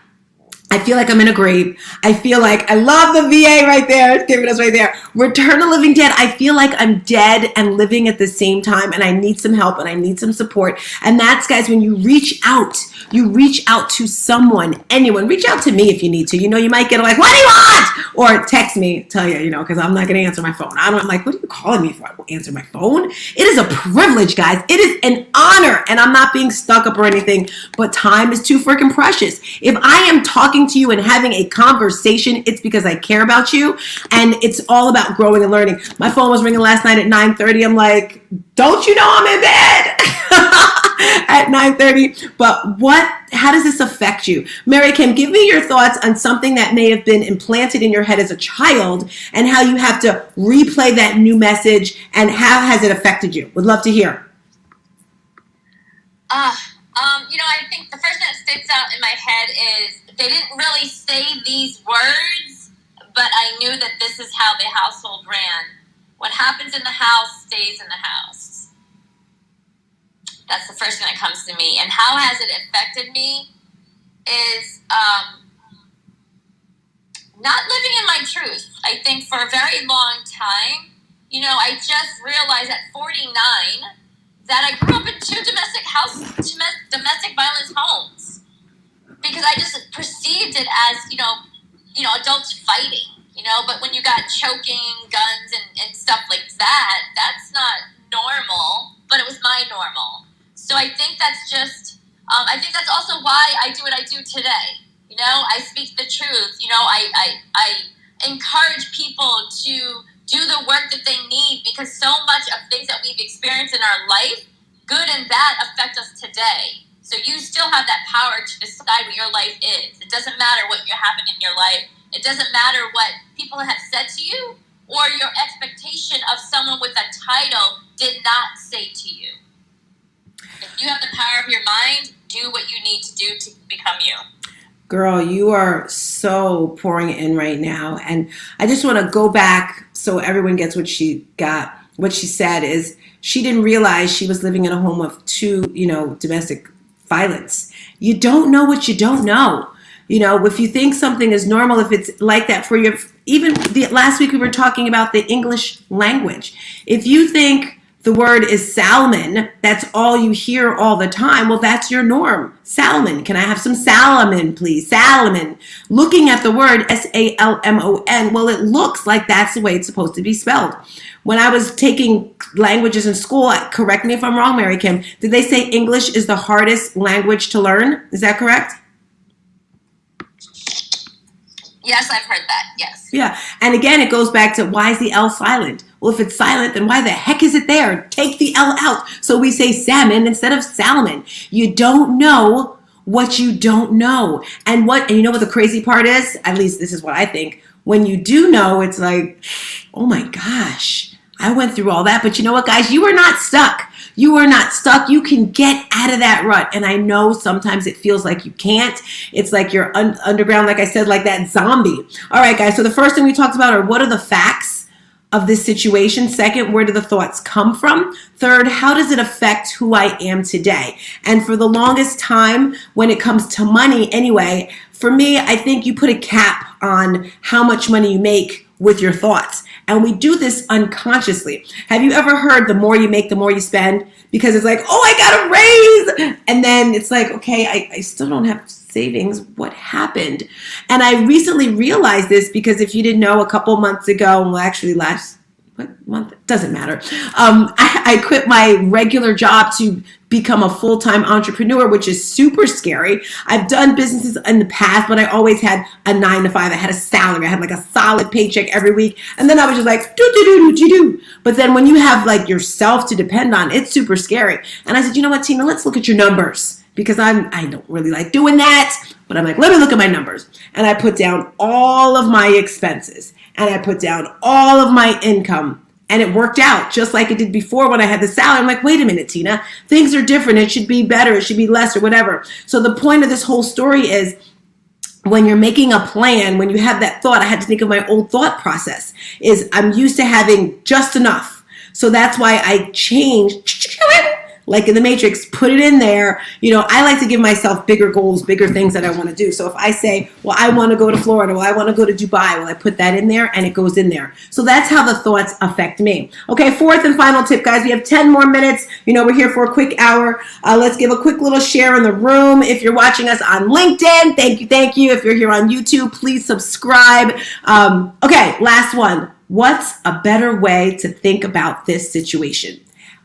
I feel like I'm in a grave. I feel like, I love the VA right there. It's giving us right there. Return of the Living Dead. I feel like I'm dead and living at the same time, and I need some help and I need some support. And that's, guys, when you reach out to someone, anyone. Reach out to me if you need to. You might get like, what do you want? Or text me, tell you, because I'm not going to answer my phone. I'm like, what are you calling me for? I won't answer my phone. It is a privilege, guys. It is an honor, and I'm not being stuck up or anything, but time is too freaking precious. If I am talking to you and having a conversation, it's because I care about you, and it's all about growing and learning. My phone was ringing last night at 9:30. I'm like, don't you know I'm in bed at 9:30? But how does this affect you? Mary Kim, give me your thoughts on something that may have been implanted in your head as a child and how you have to replay that new message, and how has it affected you? Would love to hear. I think the first thing that sticks out in my head is they didn't really say these words, but I knew that this is how the household ran. What happens in the house stays in the house. That's the first thing that comes to me. And how has it affected me is not living in my truth. I think for a very long time, I just realized at 49 that I grew up in two domestic violence homes, because I just perceived it as, adults fighting, but when you got choking, guns, and stuff like that, that's not normal, but it was my normal. So I think that's just, I think that's also why I do what I do today. I speak the truth. I encourage people to do the work that they need, because so much of things that we've experienced in our life, good and bad, affect us today. So you still have that power to decide what your life is. It doesn't matter what happened in your life. It doesn't matter what people have said to you, or your expectation of someone with a title did not say to you. If you have the power of your mind, do what you need to do to become you. Girl, you are so pouring in right now. And I just want to go back so everyone gets what she got. What she said is she didn't realize she was living in a home of two, domestic violence. You don't know what you don't know. If you think something is normal, if it's like that for you, even last week we were talking about the English language. If you think the word is salmon, that's all you hear all the time, well, that's your norm. Salmon. Can I have some salmon, please? Salmon. Looking at the word S-A-L-M-O-N, well, it looks like that's the way it's supposed to be spelled. When I was taking languages in school, correct me if I'm wrong, Mary Kim, did they say English is the hardest language to learn? Is that correct? Yes, I've heard that. Yes. Yeah. And again, it goes back to, why is the L silent? Well, if it's silent, then why the heck is it there? Take the L out. So we say salmon instead of salmon. You don't know what you don't know. And you know what the crazy part is? At least this is what I think. When you do know, it's like, oh my gosh, I went through all that. But you know what, guys? You are not stuck. You are not stuck. You can get out of that rut. And I know sometimes it feels like you can't. It's like you're underground, like I said, like that zombie. All right, guys. So the first thing we talked about are what are the facts of this situation? Second, where do the thoughts come from? Third, how does it affect who I am today? And for the longest time, when it comes to money anyway, for me, I think you put a cap on how much money you make with your thoughts. And we do this unconsciously. Have you ever heard the more you make, the more you spend? Because it's like, oh, I got a raise. And then it's like, okay, I still don't have savings. What happened? And I recently realized this because if you didn't know, a couple months ago, well, actually last month, doesn't matter. I quit my regular job to become a full-time entrepreneur, which is super scary. I've done businesses in the past, but I always had a 9 to 5. I had a salary. I had like a solid paycheck every week. And then I was just like, do. But then when you have like yourself to depend on, it's super scary. And I said, you know what, Tina, let's look at your numbers, because I don't really like doing that. But I'm like, let me look at my numbers. And I put down all of my expenses and I put down all of my income. And it worked out just like it did before when I had the salary. I'm like, wait a minute, Tina, things are different. It should be better. It should be less or whatever. So the point of this whole story is when you're making a plan, when you have that thought, I had to think of my old thought process, is I'm used to having just enough. So that's why I changed, like in the Matrix, put it in there. You know, I like to give myself bigger goals, bigger things that I want to do. So if I say, well, I want to go to Florida, well, I want to go to Dubai, well, I put that in there and it goes in there. So that's how the thoughts affect me. Okay, fourth and final tip, guys. We have 10 more minutes. You know, we're here for a quick hour. Let's give a quick little share in the room. If you're watching us on LinkedIn, thank you. If you're here on YouTube, please subscribe. Okay, last one. What's a better way to think about this situation?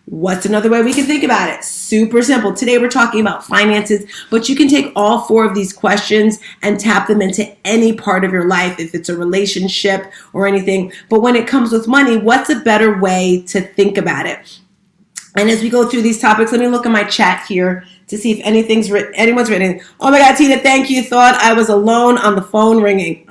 What's another way we can think about it? Super simple. Today we're talking about finances, but you can take all 4 of these questions and tap them into any part of your life, if it's a relationship or anything. But when it comes with money, what's a better way to think about it? And as we go through these topics, let me look at my chat here to see if anyone's written. Oh my God, Tina, thank you. Thought I was alone on that phone ringing.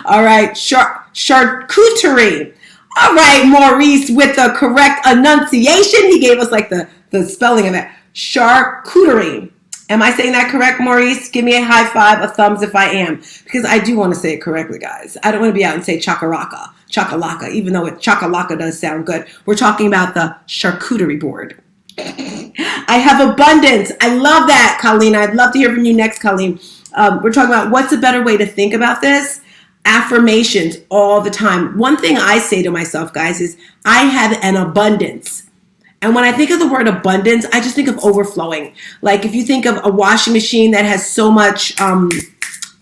All right, charcuterie. All right, Maurice, with the correct enunciation. He gave us like the spelling of it. Charcuterie. Am I saying that correct, Maurice? Give me a high five, a thumbs if I am. Because I do want to say it correctly, guys. I don't want to be out and say chakalaka, even though chakalaka does sound good. We're talking about the charcuterie board. I have abundance. I love that, Colleen. I'd love to hear from you next, Colleen. We're talking about what's a better way to think about this. Affirmations all the time. One thing I say to myself, guys, is I have an abundance. And when I think of the word abundance, I just think of overflowing. Like if you think of a washing machine that has so much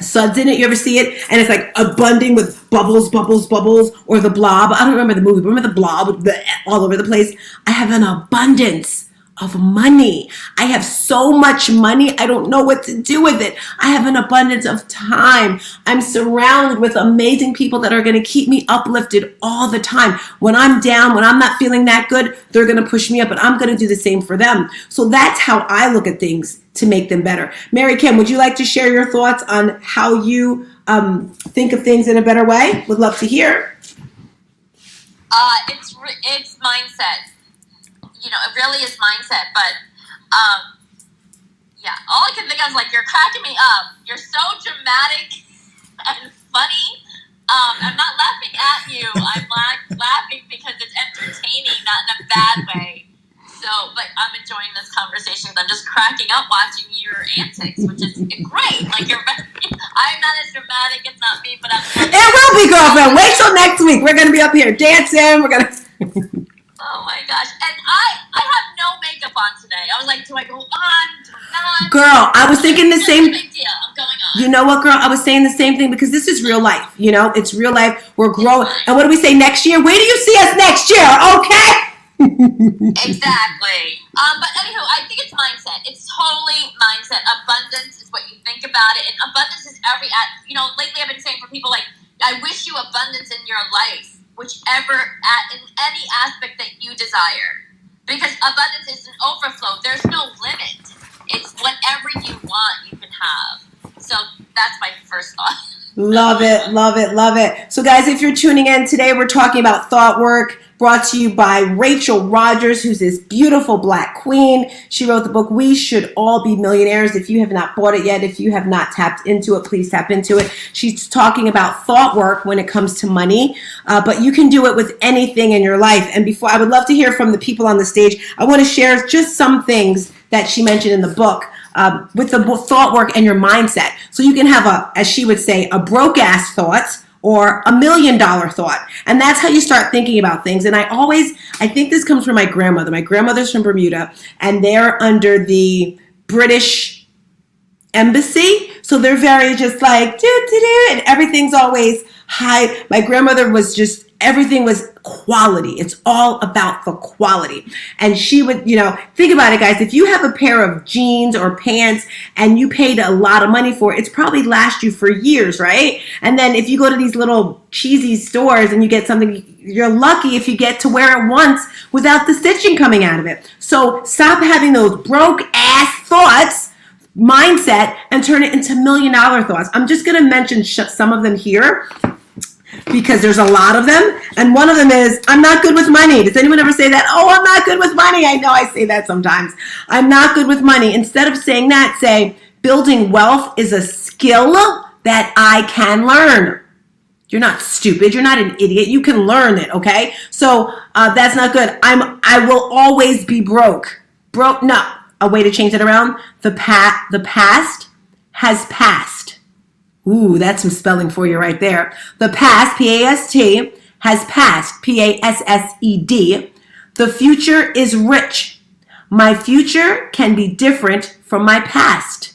suds in it, you ever see it? And it's like abundant with bubbles, or the Blob. I don't remember the movie, but remember the Blob all over the place? I have an abundance of money. I have so much money, I don't know what to do with it. I have an abundance of time. I'm surrounded with amazing people that are going to keep me uplifted all the time. When I'm down, when I'm not feeling that good, they're going to push me up, and I'm going to do the same for them. So that's how I look at things to make them better. Mary Kim, would you like to share your thoughts on how you think of things in a better way? Would love to hear. It's mindset. You know, it really is mindset, but yeah, all I can think of is like, you're cracking me up. You're so dramatic and funny. I'm not laughing at you. I'm laughing because it's entertaining, not in a bad way. So, but I'm enjoying this conversation. I'm just cracking up watching your antics, which is great. Like I'm not as dramatic. It's not me, but I'm. It will be, girlfriend. Wait till next week. We're gonna be up here dancing. We're gonna. Oh my gosh. And I have no makeup on today. I was like, do I go on? Do I not? Girl, I was thinking the same. Big deal. I'm going on. You know what, girl? I was saying the same thing because this is real life. You know, it's real life. We're growing. And what do we say next year? Where do you see us next year? Okay? Exactly. But anywho, I think it's mindset. It's totally mindset. Abundance is what you think about it. And abundance is lately I've been saying for people like, I wish you abundance in your life. In any aspect that you desire, because abundance is an overflow. There's no limit. It's whatever you want, you can have. So that's my first thought. Love it. So guys, if you're tuning in today, we're talking about thought work, brought to you by Rachel Rodgers, who's this beautiful Black queen. She wrote the book, We Should All Be Millionaires. If you have not bought it yet, if you have not tapped into it, please tap into it. She's talking about thought work when it comes to money, but you can do it with anything in your life. And before, I would love to hear from the people on the stage. I want to share just some things that she mentioned in the book. with the thought work and your mindset. So you can have as she would say, a broke ass thoughts or $1 million thought. And that's how you start thinking about things. And I think this comes from my grandmother. My grandmother's from Bermuda, and they're under the British embassy. So they're very just like, and everything's always high. My grandmother was just, everything was quality. It's all about the quality. And she would, think about it, guys. If you have a pair of jeans or pants and you paid a lot of money for it, it's probably last you for years, right? And then if you go to these little cheesy stores and you get something, you're lucky if you get to wear it once without the stitching coming out of it. So stop having those broke ass thoughts, mindset, and turn it into $1 million thoughts. I'm just going to mention some of them here, because there's a lot of them. And one of them is, I'm not good with money. Does anyone ever say that? Oh, I'm not good with money. I know I say that sometimes. I'm not good with money. Instead of saying that, say, building wealth is a skill that I can learn. You're not stupid. You're not an idiot. You can learn it, okay? So that's not good. I will always be broke. No. A way to change that around. The past has passed. Ooh, that's some spelling for you right there. The past, P-A-S-T, has passed, P-A-S-S-E-D. The future is rich. My future can be different from my past.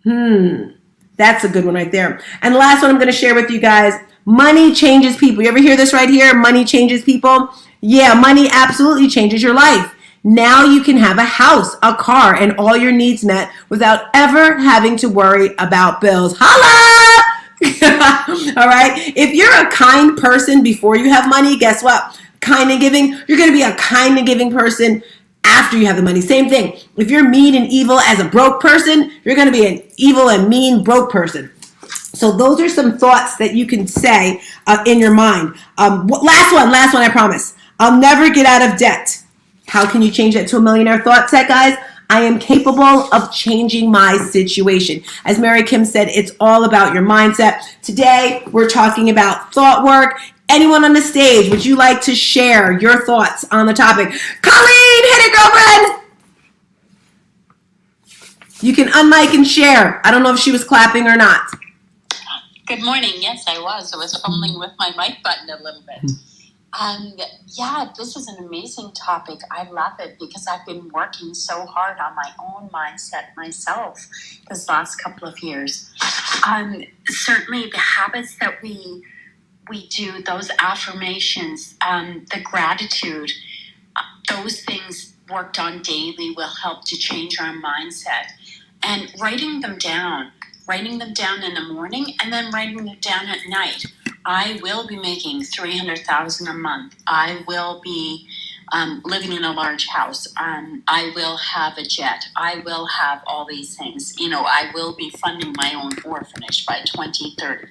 That's a good one right there. And the last one I'm going to share with you guys, money changes people. You ever hear this right here? Money changes people? Yeah, money absolutely changes your life. Now you can have a house, a car, and all your needs met without ever having to worry about bills. Holla! All right? If you're a kind person before you have money, guess what? Kind and giving, you're going to be a kind and giving person after you have the money. Same thing. If you're mean and evil as a broke person, you're going to be an evil and mean broke person. So those are some thoughts that you can say in your mind. Last one, I promise. I'll never get out of debt. How can you change that to a millionaire thought set, guys? I am capable of changing my situation. As Mary Kim said, it's all about your mindset. Today, we're talking about thought work. Anyone on the stage, would you like to share your thoughts on the topic? Colleen, hit it, girlfriend! You can unmic and share. I don't know if she was clapping or not. Good morning. Yes, I was. I was fumbling with my mic button a little bit. This is an amazing topic. I love it because I've been working so hard on my own mindset myself this last couple of years. Certainly the habits that we do, those affirmations, the gratitude, those things worked on daily will help to change our mindset. And writing them down in the morning and then writing them down at night. I will be making $300,000 a month. I will be living in a large house. I will have a jet. I will have all these things. I will be funding my own orphanage by 2030.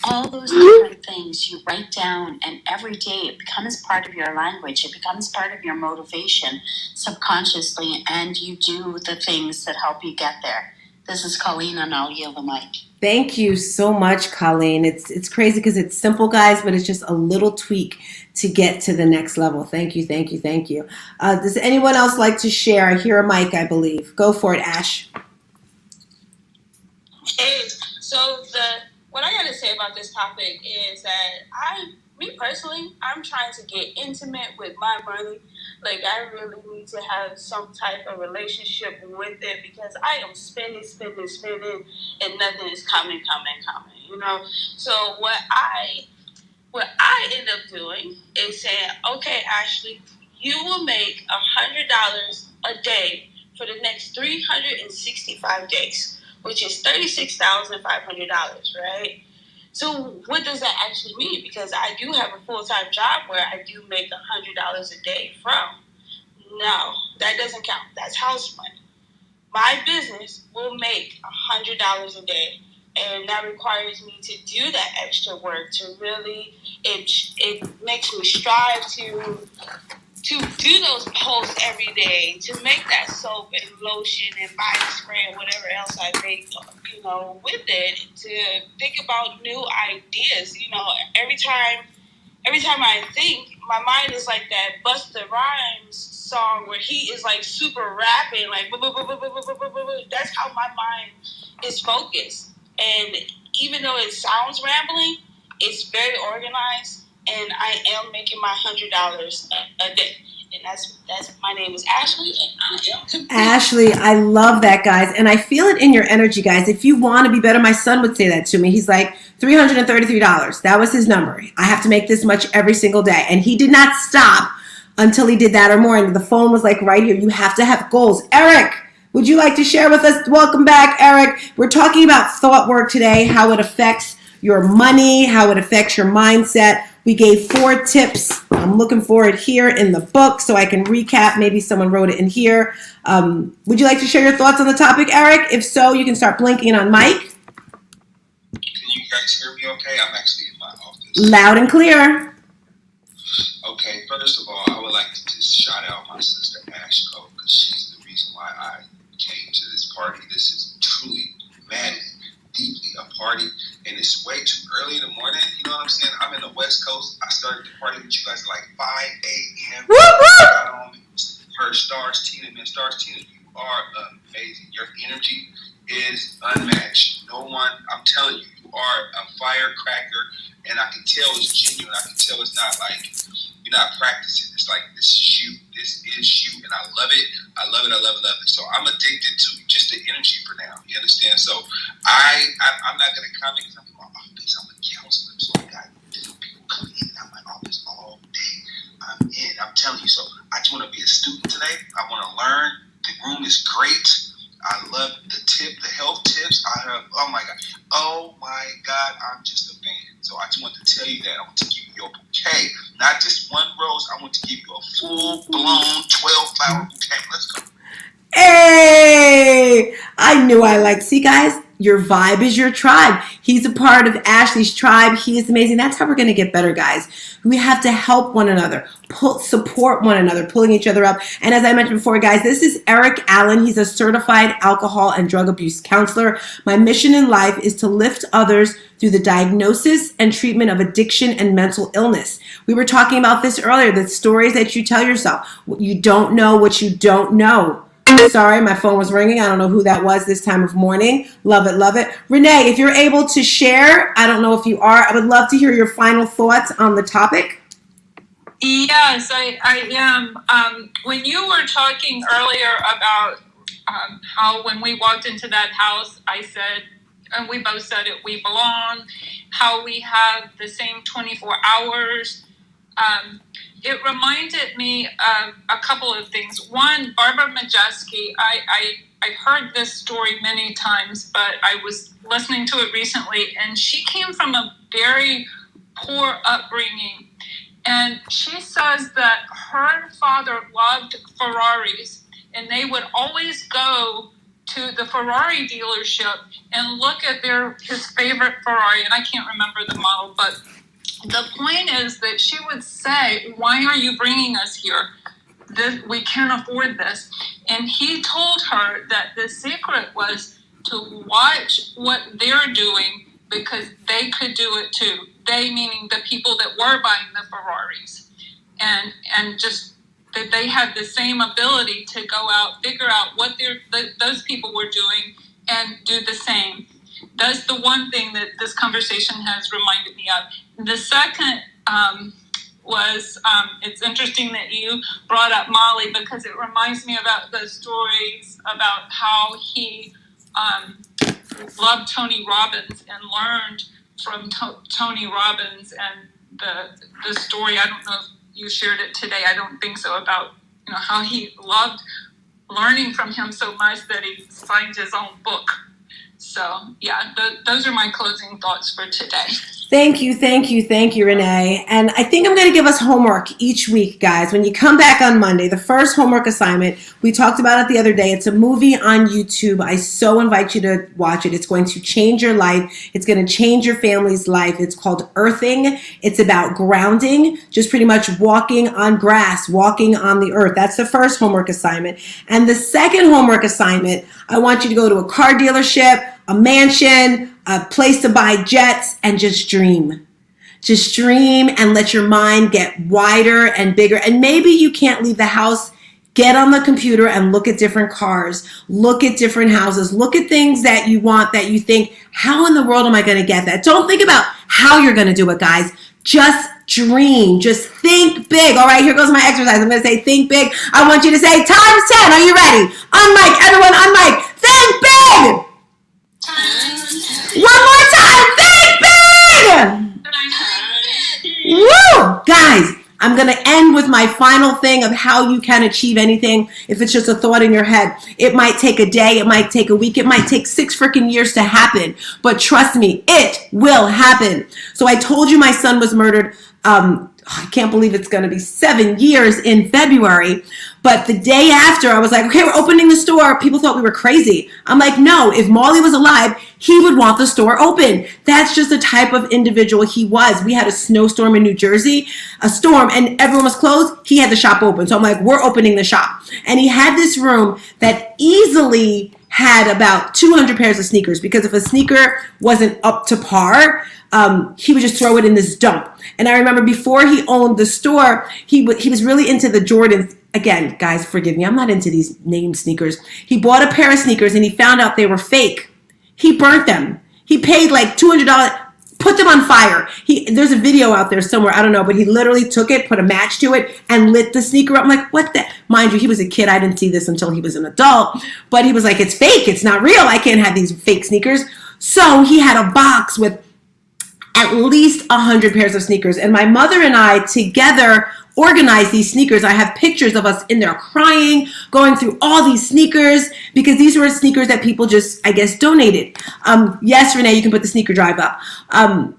All those different things you write down, and every day it becomes part of your language. It becomes part of your motivation subconsciously, and you do the things that help you get there. This is Colleen, and I'll yield the mic. Thank you so much, Colleen. It's crazy because it's simple, guys, but it's just a little tweak to get to the next level. Thank you. Does anyone else like to share? I hear a mic, I believe. Go for it, Ash. Hey, so what I got to say about this topic is that I'm trying to get intimate with my money. Like, I really need to have some type of relationship with it because I am spending, and nothing is coming. So what I end up doing is saying, okay, Ashley, you will make $100 a day for the next 365 days, which is $36,500, right? So what does that actually mean? Because I do have a full-time job where I do make $100 a day from. No, that doesn't count. That's house money. My business will make $100 a day, and that requires me to do that extra work to really. It makes me strive to do those posts every day, to make that soap and lotion and body spray and whatever else I make, with it, to think about new ideas. Every time I think, my mind is like that Busta Rhymes song where he is like super rapping, like that's how my mind is focused. And even though it sounds rambling, it's very organized, and I am making my $100 a day. And that's my name is Ashley, and I am complete. Ashley, I love that, guys. And I feel it in your energy, guys. If you want to be better, my son would say that to me. He's like, $333. That was his number. I have to make this much every single day. And he did not stop until he did that or more. And the phone was like right here. You have to have goals. Eric, would you like to share with us? Welcome back, Eric. We're talking about thought work today, how it affects your money, how it affects your mindset. We gave 4 tips. I'm looking for it here in the book so I can recap. Maybe someone wrote it in here. Would you like to share your thoughts on the topic, Eric? If so, you can start blinking on Mike. Can you guys hear me okay? I'm actually in my office. Loud and clear. Okay, first of all, I would like to just shout out my sister Ashko, because she's the reason why I came to this party. This is truly, madly, deeply a party, and it's way too early in the morning. You know what I'm saying? I'm in the West Coast. I started the party with you guys at like 5 a.m. Woo woo! Got on, heard Stars Tina, man. Stars Tina, you are amazing. Your energy is unmatched. No one, I'm telling you, you are a firecracker, and I can tell it's genuine. I can tell it's not like you're not practicing. It's like, this is you. This is you, and I love it. I love it. I love it. Love it. So I'm addicted to just the energy for now. You understand? So I'm not gonna comment because I'm in my office. I'm a counselor, so I got people coming in and out my office all day. I'm telling you. So I just want to be a student today. I want to learn. The room is great. I love the health tips. Oh my God, I'm just a fan. So I just want to tell you that. I want to give you your bouquet. Not just one rose. I want to give you a full-blown 12-flower bouquet. Let's go. Hey, I knew I liked. See, guys, your vibe is your tribe. He's a part of Ashley's tribe. He is amazing. That's how we're going to get better, guys. We have to help one another, support one another, pulling each other up. And as I mentioned before, guys, this is Eric Allen. He's a certified alcohol and drug abuse counselor. My mission in life is to lift others through the diagnosis and treatment of addiction and mental illness. We were talking about this earlier, the stories that you tell yourself. You don't know what you don't know. Sorry, my phone was ringing. I don't know who that was this time of morning. Love it, love it. Renee, if you're able to share, I don't know if you are, I would love to hear your final thoughts on the topic. Yes, I am. When you were talking earlier about how when we walked into that house, I said, and we both said it, we belong, how we have the same 24 hours. It reminded me of a couple of things. One, Barbara Majeski, I've heard this story many times, but I was listening to it recently, and she came from a very poor upbringing. And she says that her father loved Ferraris, and they would always go to the Ferrari dealership and look at his favorite Ferrari, and I can't remember the model, but the point is that she would say, why are you bringing us here? We can't afford this. And he told her that the secret was to watch what they're doing because they could do it too. They meaning the people that were buying the Ferraris. And just that they had the same ability to go out, figure out what those people were doing and do the same. That's the one thing that this conversation has reminded me of. The second was, it's interesting that you brought up Molly because it reminds me about the stories about how he loved Tony Robbins and learned from Tony Robbins, and the story, I don't know if you shared it today, I don't think so, about how he loved learning from him so much that he signed his own book. So, yeah, those are my closing thoughts for today. Thank you, Renee. And I think I'm going to give us homework each week, guys. When you come back on Monday, the first homework assignment, we talked about it the other day. It's a movie on YouTube. I so invite you to watch it. It's going to change your life. It's going to change your family's life. It's called Earthing. It's about grounding, just pretty much walking on grass, walking on the earth. That's the first homework assignment. And the second homework assignment, I want you to go to a car dealership, a mansion, a place to buy jets, and just dream. Just dream and let your mind get wider and bigger. And maybe you can't leave the house Get on the computer and look at different cars, look at different houses, look at things that you want, that you think, how in the world am I going to get that? Don't think about how you're going to do it, guys. Just dream. Just think big. All right, here goes my exercise. I'm going to say think big. I want you to say times 10. Are you ready? On mic, everyone, on mic. Think big. One more time. Think big. Woo! Guys, I'm going to end with my final thing of how you can achieve anything if it's just a thought in your head. It might take a day. It might take a week. It might take 6 freaking years to happen. But trust me, it will happen. So I told you my son was murdered. I can't believe it's going to be 7 years in February. But the day after, I was like, okay, we're opening the store. People thought we were crazy. I'm like, no, if Marley was alive, he would want the store open. That's just the type of individual he was. We had a snowstorm in New Jersey, a storm, and everyone was closed. He had the shop open. So I'm like, we're opening the shop. And he had this room that easily had about 200 pairs of sneakers, because if a sneaker wasn't up to par, he would just throw it in this dump. And I remember before he owned the store, he was really into the Jordans. Again, guys, forgive me, I'm not into these name sneakers. He bought a pair of sneakers and he found out they were fake. He burnt them. He paid like $200, put them on fire. There's a video out there somewhere, I don't know, but he literally took it, put a match to it, and lit the sneaker up. I'm like, what the? Mind you, he was a kid. I didn't see this until he was an adult. But he was like, it's fake. It's not real. I can't have these fake sneakers. So he had a box with at least 100 pairs of sneakers. And my mother and I together organized these sneakers. I have pictures of us in there crying, going through all these sneakers, because these were sneakers that people just, I guess, donated. Yes, Renee, you can put the sneaker drive up.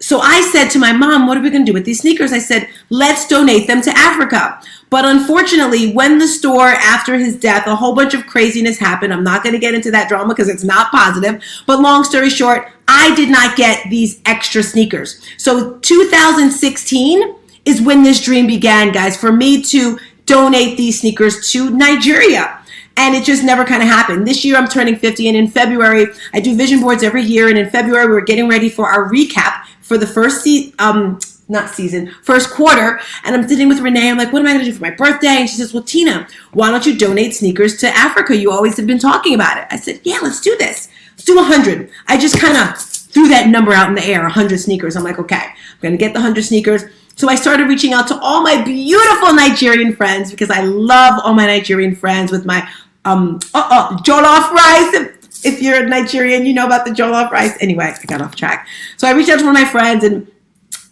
So I said to my mom, what are we going to do with these sneakers? I said, let's donate them to Africa. But unfortunately, when the store, after his death, a whole bunch of craziness happened. I'm not going to get into that drama because it's not positive. But long story short, I did not get these extra sneakers. So 2016 is when this dream began, guys, for me to donate these sneakers to Nigeria. And it just never kind of happened. This year I'm turning 50, and in February, I do vision boards every year. And in February, we're getting ready for our recap for the first first quarter. And I'm sitting with Renee. I'm like, what am I going to do for my birthday? And she says, well, Tina, why don't you donate sneakers to Africa? You always have been talking about it. I said, yeah, let's do this. Let's do 100. I just kind of threw that number out in the air, 100 sneakers. I'm like, okay, I'm going to get the 100 sneakers. So I started reaching out to all my beautiful Nigerian friends, because I love all my Nigerian friends with my jollof rice. If you're a Nigerian, you know about the jollof rice. Anyway, I got off track. So I reached out to one of my friends and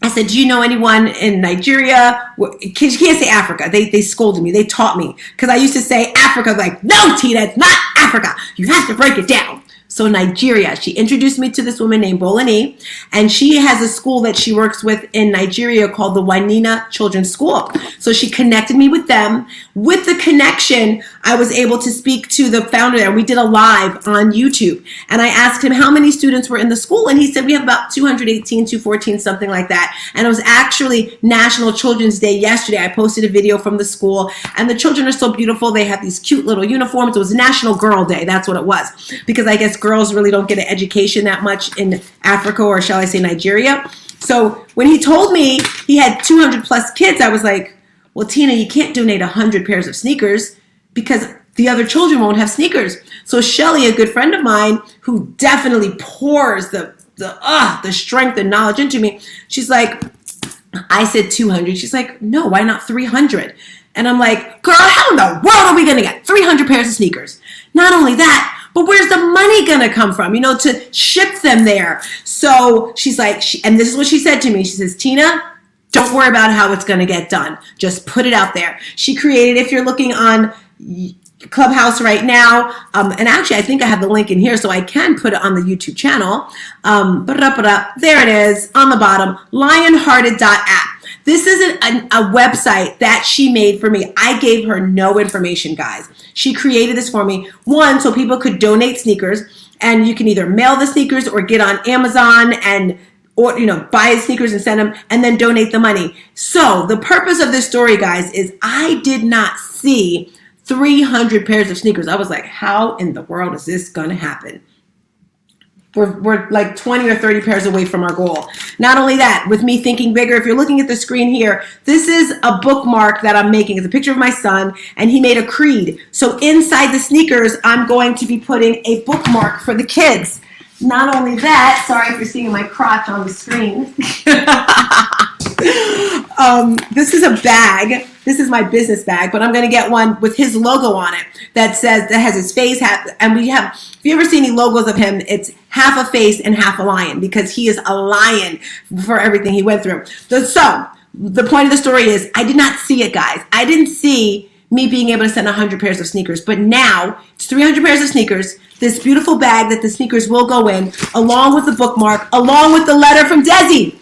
I said, do you know anyone in Nigeria? You can't say Africa. They scolded me. They taught me. Because I used to say Africa. Like, no, Tina, it's not Africa. You have to break it down. So Nigeria, she introduced me to this woman named Bolani, and she has a school that she works with in Nigeria called the Wanina Children's School. So she connected me with them. With the connection, I was able to speak to the founder there. We did a live on YouTube, and I asked him how many students were in the school, and he said we have about 218, 214, something like that. And it was actually National Children's Day yesterday. I posted a video from the school, and the children are so beautiful. They have these cute little uniforms. It was National Girl Day. That's what it was, because I guess girls really don't get an education that much in Africa, or shall I say Nigeria. So when he told me he had 200 plus kids, I was like, well, Tina, you can't donate 100 pairs of sneakers because the other children won't have sneakers. So Shelly, a good friend of mine who definitely pours the strength and knowledge into me, she's like, I said 200. She's like, no, why not 300? And I'm like, girl, how in the world are we going to get 300 pairs of sneakers? Not only that, but where's the money going to come from, to ship them there? So she's like, and this is what she said to me. She says, Tina, don't worry about how it's going to get done. Just put it out there. She created, if you're looking on Clubhouse right now, and actually I think I have the link in here so I can put it on the YouTube channel. There it is on the bottom, lionhearted.app. This is a website that she made for me. I gave her no information, guys. She created this for me. One, so people could donate sneakers, and you can either mail the sneakers or get on Amazon and buy sneakers and send them and then donate the money. So the purpose of this story, guys, is I did not see 300 pairs of sneakers. I was like, how in the world is this going to happen? we're like 20 or 30 pairs away from our goal. Not only that, with me thinking bigger, if you're looking at the screen here, this is a bookmark that I'm making. It's a picture of my son, and he made a creed. So inside the sneakers, I'm going to be putting a bookmark for the kids. Not only that, sorry if you're seeing my crotch on the screen. This is a bag. This is my business bag, but I'm going to get one with his logo on it that has his face. And we have, if you ever see any logos of him, it's half a face and half a lion because he is a lion for everything he went through. So the point of the story is I did not see it, guys. I didn't see me being able to send 100 pairs of sneakers, but now it's 300 pairs of sneakers, this beautiful bag that the sneakers will go in, along with the bookmark, along with the letter from Desi.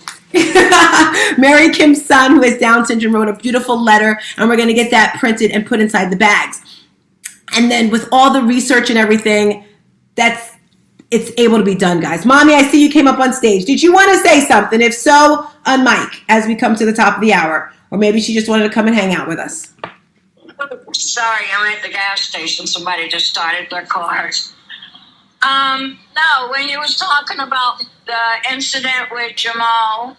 Mary Kim's son, who has Down syndrome, wrote a beautiful letter, and we're going to get that printed and put inside the bags. And then with all the research and everything, it's able to be done, guys. Mommy, I see you came up on stage. Did you want to say something? If so, unmic as we come to the top of the hour. Or maybe she just wanted to come and hang out with us. Sorry, I'm at the gas station. Somebody just started their cars. No, when you was talking about the incident with Jamal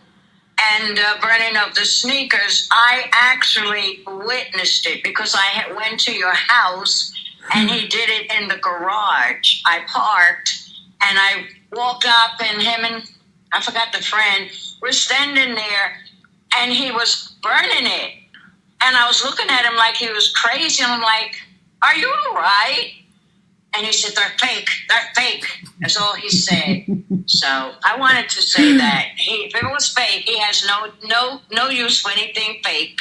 and burning of the sneakers, I actually witnessed it because I went to your house and he did it in the garage. I parked and I walked up and him and I forgot the friend were standing there and he was burning it. And I was looking at him like he was crazy. And I'm like, are you all right? And he said, they're fake. They're fake. That's all he said. So I wanted to say that. If it was fake, he has no use for anything fake.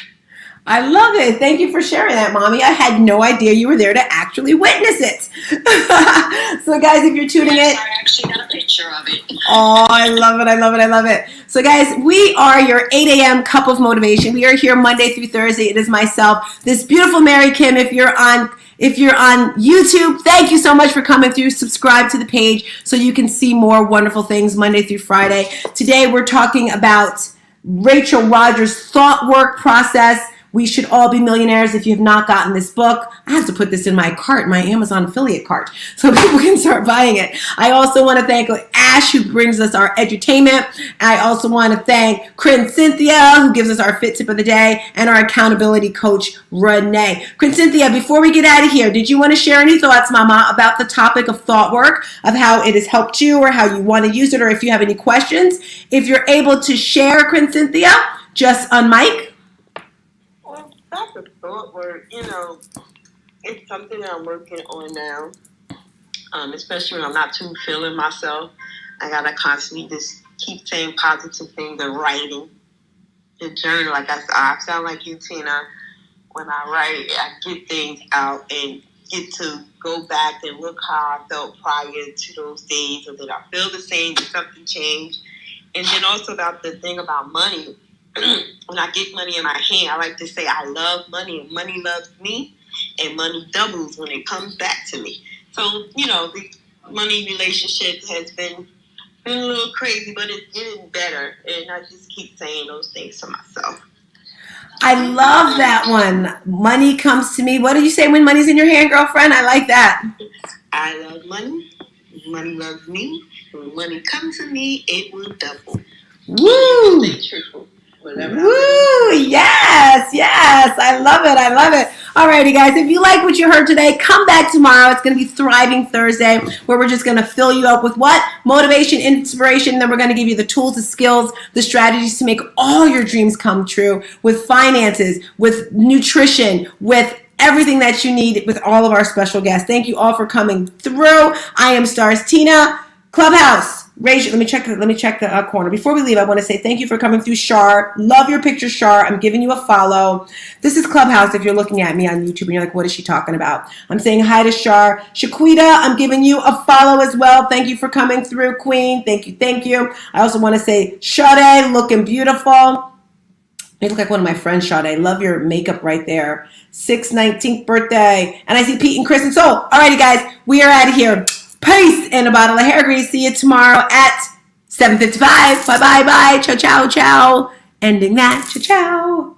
I love it. Thank you for sharing that, Mommy. I had no idea you were there to actually witness it. So, guys, if you're tuning in. I actually got a picture of it. Oh, I love it. I love it. I love it. So, guys, we are your 8 a.m. cup of motivation. We are here Monday through Thursday. It is myself, this beautiful Mary Kim. If you're on YouTube, thank you so much for coming through. Subscribe to the page so you can see more wonderful things Monday through Friday. Today, we're talking about Rachel Rodgers' thought work process. We Should All Be Millionaires. If you have not gotten this book, I have to put this in my cart, my Amazon affiliate cart, so people can start buying it. I also want to thank Ash, who brings us our edutainment. I also want to thank Corinne Cynthia, who gives us our fit tip of the day, and our accountability coach, Renee. Corinne Cynthia, before we get out of here, did you want to share any thoughts, Mama, about the topic of thought work, of how it has helped you or how you want to use it, or if you have any questions? If you're able to share, Corinne Cynthia, just unmic. That's a thought work, it's something that I'm working on now. Especially when I'm not too feeling myself. I gotta constantly just keep saying positive things and writing. The journal, like I sound like you, Tina. When I write, I get things out and get to go back and look how I felt prior to those days, or did I feel the same? Did something change? And then also about the thing about money. When I get money in my hand, I like to say I love money and money loves me, and money doubles when it comes back to me. So, the money relationship has been a little crazy, but it's getting better. And I just keep saying those things to myself. I love that one. Money comes to me. What do you say when money's in your hand, girlfriend? I like that. I love money. Money loves me. When money comes to me, it will double. Woo! Stay truthful. Woo! Yes, I love it. Alrighty, guys, if you like what you heard today, come back tomorrow. It's going to be Thriving Thursday, where we're just going to fill you up with what? Motivation, inspiration. Then we're going to give you the tools, the skills, the strategies to make all your dreams come true, with finances, with nutrition, with everything that you need, with all of our special guests. Thank you all for coming through. I am Stars Tina. Clubhouse. Rachel, let me check the corner. Before we leave, I want to say thank you for coming through, Shar. Love your picture, Shar. I'm giving you a follow. This is Clubhouse if you're looking at me on YouTube and you're like, what is she talking about? I'm saying hi to Shar. Shaquita, I'm giving you a follow as well. Thank you for coming through, Queen. Thank you. I also want to say, Sade, looking beautiful. You look like one of my friends, Sade. Love your makeup right there. 6/19th birthday. And I see Pete and Chris and Soul. Alrighty, guys, we are out of here. Peace and a bottle of hair grease. See you tomorrow at 7:55. Bye. Ciao. Ending that. Ciao.